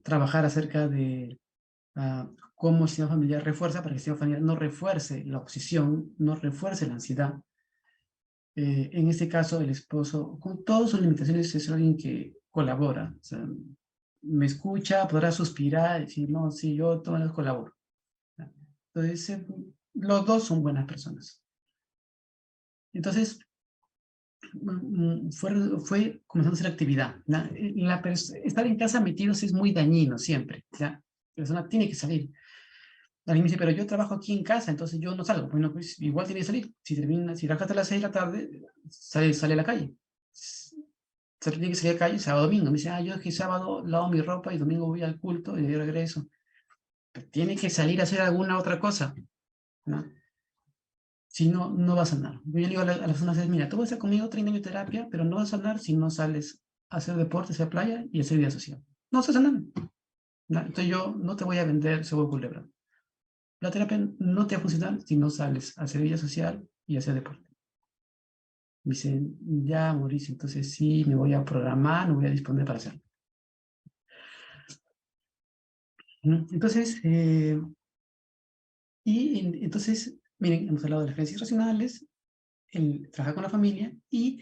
A: trabajar acerca de cómo el sistema familiar refuerza, para que el sistema familiar no refuerce la obsesión, no refuerce la ansiedad. En este caso, el esposo, con todas sus limitaciones, es alguien que colabora. O sea, me escucha, podrá suspirar y decir, no, sí, yo todos colaboro. Entonces, los dos son buenas personas. Entonces, fue comenzando a hacer actividad. Estar en casa metidos es muy dañino siempre. ¿Ya? La persona tiene que salir. Alguien me dice, pero yo trabajo aquí en casa, entonces yo no salgo. Bueno, pues igual tiene que salir. Si trabajas hasta las 6 de la tarde, sale a la calle. Se tiene que salir a la calle sábado, domingo. Me dice, yo es que sábado lavo mi ropa y domingo voy al culto y de regreso. Pero tiene que salir a hacer alguna otra cosa, ¿no? Si no, no va a sanar. Yo le digo a las personas, mira, tú vas a estar conmigo 30 años de terapia, pero no vas a sanar si no sales a hacer deporte, a hacer playa y a hacer vida social. No estás sanando, ¿no? Entonces yo no te voy a vender cebolla culebra. La terapia no te va a funcionar si no sales a hacer vida social y a hacer deporte. Me dicen, ya, Mauricio, entonces sí, me voy a programar, me voy a disponer para hacerlo. Entonces, entonces, miren, hemos hablado de las creencias racionales, el trabajar con la familia y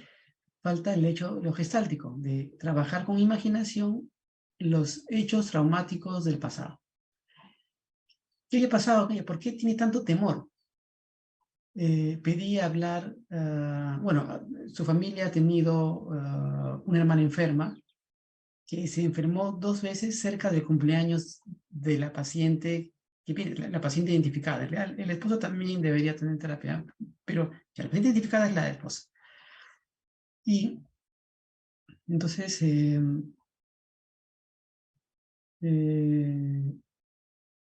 A: falta el hecho lo gestáltico, de trabajar con imaginación los hechos traumáticos del pasado. ¿Qué le ha pasado? ¿Por qué tiene tanto temor? Pedí hablar, bueno, su familia ha tenido una hermana enferma que se enfermó 2 veces cerca del cumpleaños de la paciente, la paciente identificada. El esposo también debería tener terapia, pero ya, la paciente identificada es la esposa. Y entonces,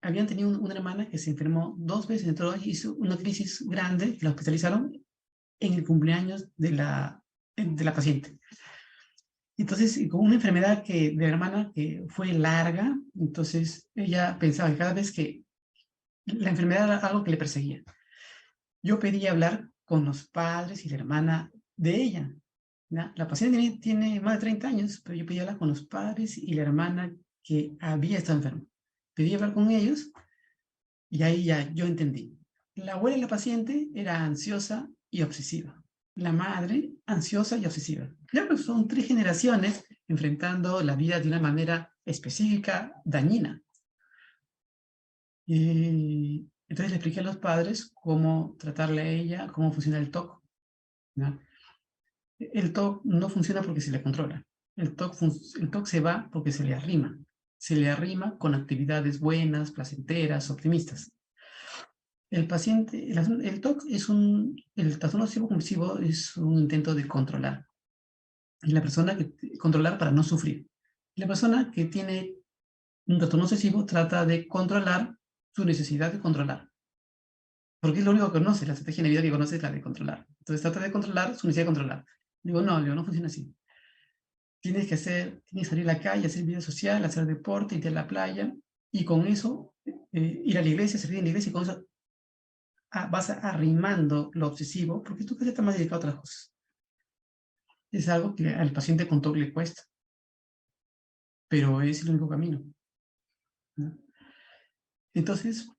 A: habían tenido una hermana que se enfermó 2 veces, entró y hizo una crisis grande, la hospitalizaron en el cumpleaños de la paciente. Entonces, con una enfermedad de la hermana que fue larga, entonces ella pensaba que cada vez que la enfermedad era algo que le perseguía. Yo pedí hablar con los padres y la hermana de ella, ¿no? La paciente tiene más de 30 años, pero yo pedí hablar con los padres y la hermana que había estado enferma. Pedí hablar con ellos y ahí ya yo entendí. La abuela de la paciente era ansiosa y obsesiva. La madre, ansiosa y obsesiva. Ya pues son 3 generaciones enfrentando la vida de una manera específica, dañina. Y entonces le expliqué a los padres cómo tratarle a ella, cómo funciona el TOC, ¿no? El TOC no funciona porque se le controla. El TOC se va porque se le arrima. Se le arrima con actividades buenas, placenteras, optimistas. El paciente, el TOC el trastorno obsesivo compulsivo es un intento de controlar. Y la persona controlar para no sufrir. La persona que tiene un trastorno obsesivo trata de controlar su necesidad de controlar. Porque es lo único que conoce, la estrategia de vida que conoce es la de controlar. Entonces trata de controlar su necesidad de controlar. Digo, no funciona así. tienes que salir a la calle, hacer vida social, hacer deporte, ir a la playa, y con eso, ir a la iglesia, servir en la iglesia, y con eso vas arrimando lo obsesivo, porque tú estás más dedicado a otras cosas. Es algo que al paciente con TOC le cuesta, pero es el único camino, ¿no? Entonces,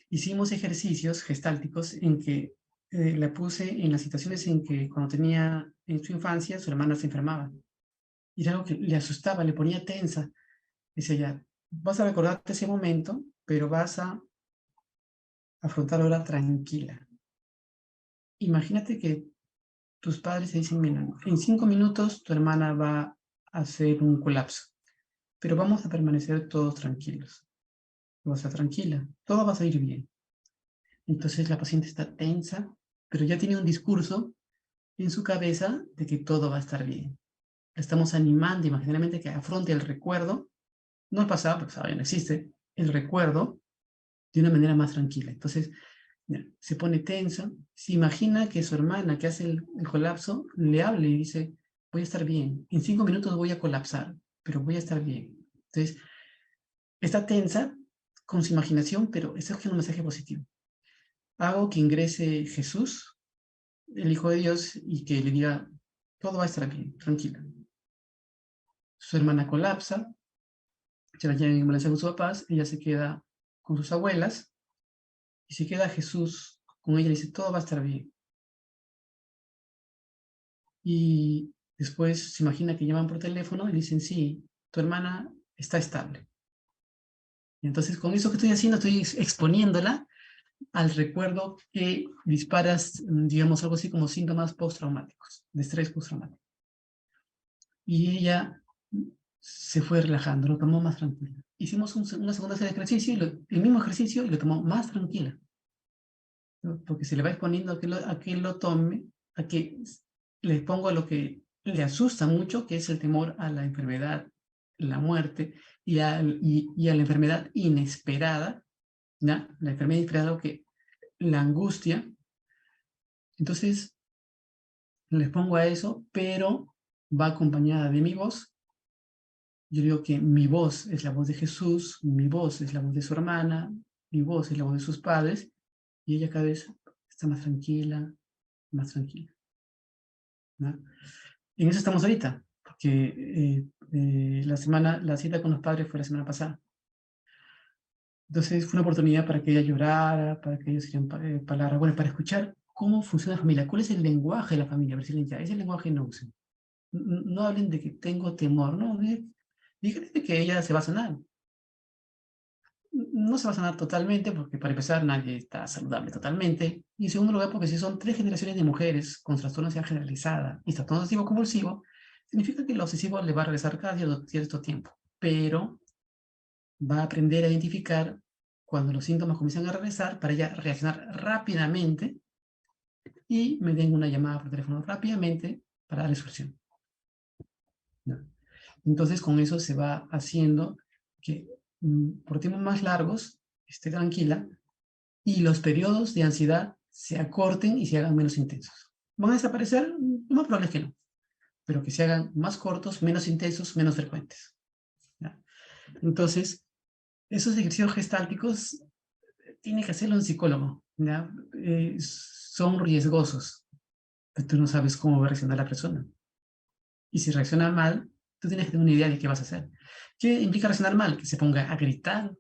A: hicimos ejercicios gestálticos en que la puse en las situaciones en que cuando tenía en su infancia, su hermana se enfermaba. Y era algo que le asustaba, le ponía tensa. Dice ya, vas a recordarte ese momento, pero vas a afrontarlo ahora tranquila. Imagínate que tus padres te dicen, mira, en 5 minutos tu hermana va a hacer un colapso, pero vamos a permanecer todos tranquilos. Vas a estar tranquila, todo va a salir bien. Entonces la paciente está tensa, pero ya tiene un discurso en su cabeza de que todo va a estar bien. La estamos animando imaginariamente que afronte el recuerdo, no el pasado, porque todavía no existe, el recuerdo de una manera más tranquila. Entonces, se pone tensa, se imagina que su hermana que hace el colapso le hable y dice, voy a estar bien, en 5 minutos voy a colapsar, pero voy a estar bien. Entonces, está tensa con su imaginación, pero eso es un mensaje positivo. Hago que ingrese Jesús, el Hijo de Dios, y que le diga, todo va a estar bien, tranquila. Su hermana colapsa, se la llevan en ambulancia con sus papás, ella se queda con sus abuelas, y se queda Jesús con ella y dice, todo va a estar bien. Y después se imagina que llaman por teléfono y le dicen, sí, tu hermana está estable. Y entonces con eso que estoy haciendo, estoy exponiéndola al recuerdo que disparas, digamos, algo así como síntomas postraumáticos, de estrés postraumático. Y ella se fue relajando, lo tomó más tranquila. Hicimos una segunda serie de ejercicio, el mismo ejercicio, y lo tomó más tranquila, ¿no? Porque se le va exponiendo a que lo tome, a que le pongo a lo que le asusta mucho, que es el temor a la enfermedad, la muerte, y a la enfermedad inesperada, ¿no? La enfermedad inesperada, que la angustia. Entonces, les pongo a eso, pero va acompañada de mi voz. Yo digo que mi voz es la voz de Jesús, mi voz es la voz de su hermana, mi voz es la voz de sus padres, y ella cada vez está más tranquila, más tranquila, ¿no? En eso estamos ahorita, porque la cita con los padres fue la semana pasada. Entonces fue una oportunidad para que ella llorara, para que ellos hicieran palabras, bueno, para escuchar cómo funciona la familia, cuál es el lenguaje de la familia, a ver si ya, ese lenguaje no usen. No hablen de que tengo temor, no, díganle que ella se va a sanar. No se va a sanar totalmente, porque para empezar nadie está saludable totalmente, y en segundo lugar porque si son 3 generaciones de mujeres con trastorno de ansiedad generalizada y trastorno obsesivo compulsivo, significa que el obsesivo le va a regresar cada cierto tiempo, pero va a aprender a identificar cuando los síntomas comienzan a regresar para ella reaccionar rápidamente y me den una llamada por teléfono rápidamente para darle solución, ¿no? Entonces con eso se va haciendo que por tiempos más largos esté tranquila y los periodos de ansiedad se acorten y se hagan menos intensos. ¿Van a desaparecer? Lo más probable es que no, pero que se hagan más cortos, menos intensos, menos frecuentes, ¿ya? Entonces, esos ejercicios gestálticos tiene que hacerlo un psicólogo, ¿ya? Son riesgosos, pero tú no sabes cómo va a reaccionar la persona. Y si reacciona mal, tú tienes que tener una idea de qué vas a hacer. ¿Qué implica reaccionar mal? Que se ponga a gritar,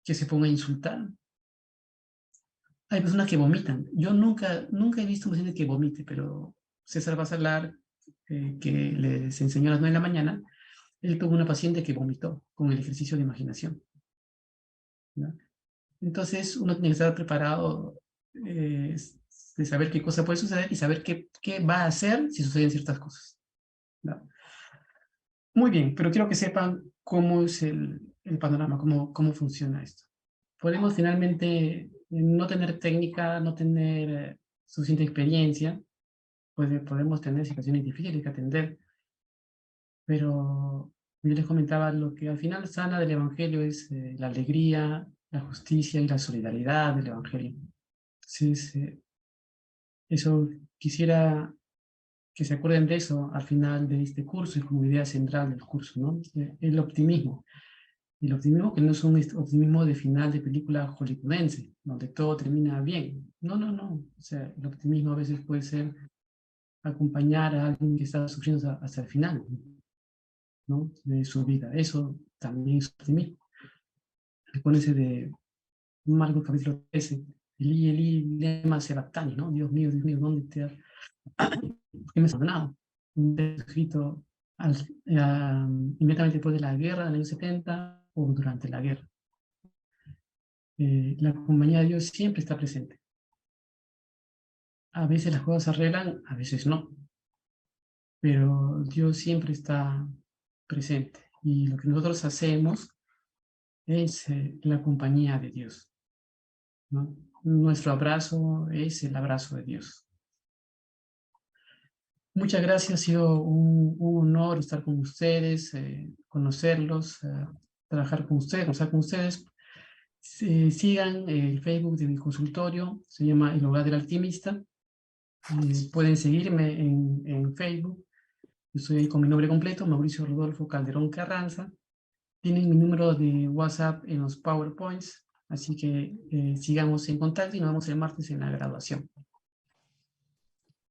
A: que se ponga a insultar. Hay personas que vomitan. Yo nunca he visto un paciente que vomite, pero César Basalar, que les enseñó a las 9 de la mañana, él tuvo una paciente que vomitó con el ejercicio de imaginación, ¿no? Entonces uno tiene que estar preparado de saber qué cosa puede suceder y saber qué va a hacer si suceden ciertas cosas, ¿no? Muy bien, pero quiero que sepan cómo es el panorama, cómo funciona esto. Podemos finalmente no tener técnica, no tener suficiente experiencia, podemos tener situaciones difíciles que atender, pero yo les comentaba, lo que al final sana del Evangelio es la alegría, la justicia y la solidaridad del Evangelio. Entonces, eso quisiera que se acuerden de eso al final de este curso y como idea central del curso, ¿no? El optimismo. El optimismo que no es un optimismo de final de película hollywoodense, donde todo termina bien. No, no, no. O sea, el optimismo a veces puede ser acompañar a alguien que está sufriendo hasta el final, ¿no? De su vida. Eso también es optimismo. Recuérdense de Marcos capítulo 13. Eli, lema sabactani, ¿no? Dios mío, ¿dónde te has... ¿Por qué me has abandonado? Un texto escrito inmediatamente después de la guerra, en el año 70, o durante la guerra. La compañía de Dios siempre está presente. A veces las cosas se arreglan, a veces no. Pero Dios siempre está presente. Y lo que nosotros hacemos es la compañía de Dios, ¿no? Nuestro abrazo es el abrazo de Dios. Muchas gracias, ha sido un honor estar con ustedes, conocerlos, trabajar con ustedes. Sigan el Facebook de mi consultorio, se llama El Hogar del Alquimista. Pueden seguirme en Facebook. Yo estoy ahí con mi nombre completo, Mauricio Rodolfo Calderón Carranza. Tienen mi número de WhatsApp en los PowerPoints, así que sigamos en contacto y nos vemos el martes en la graduación.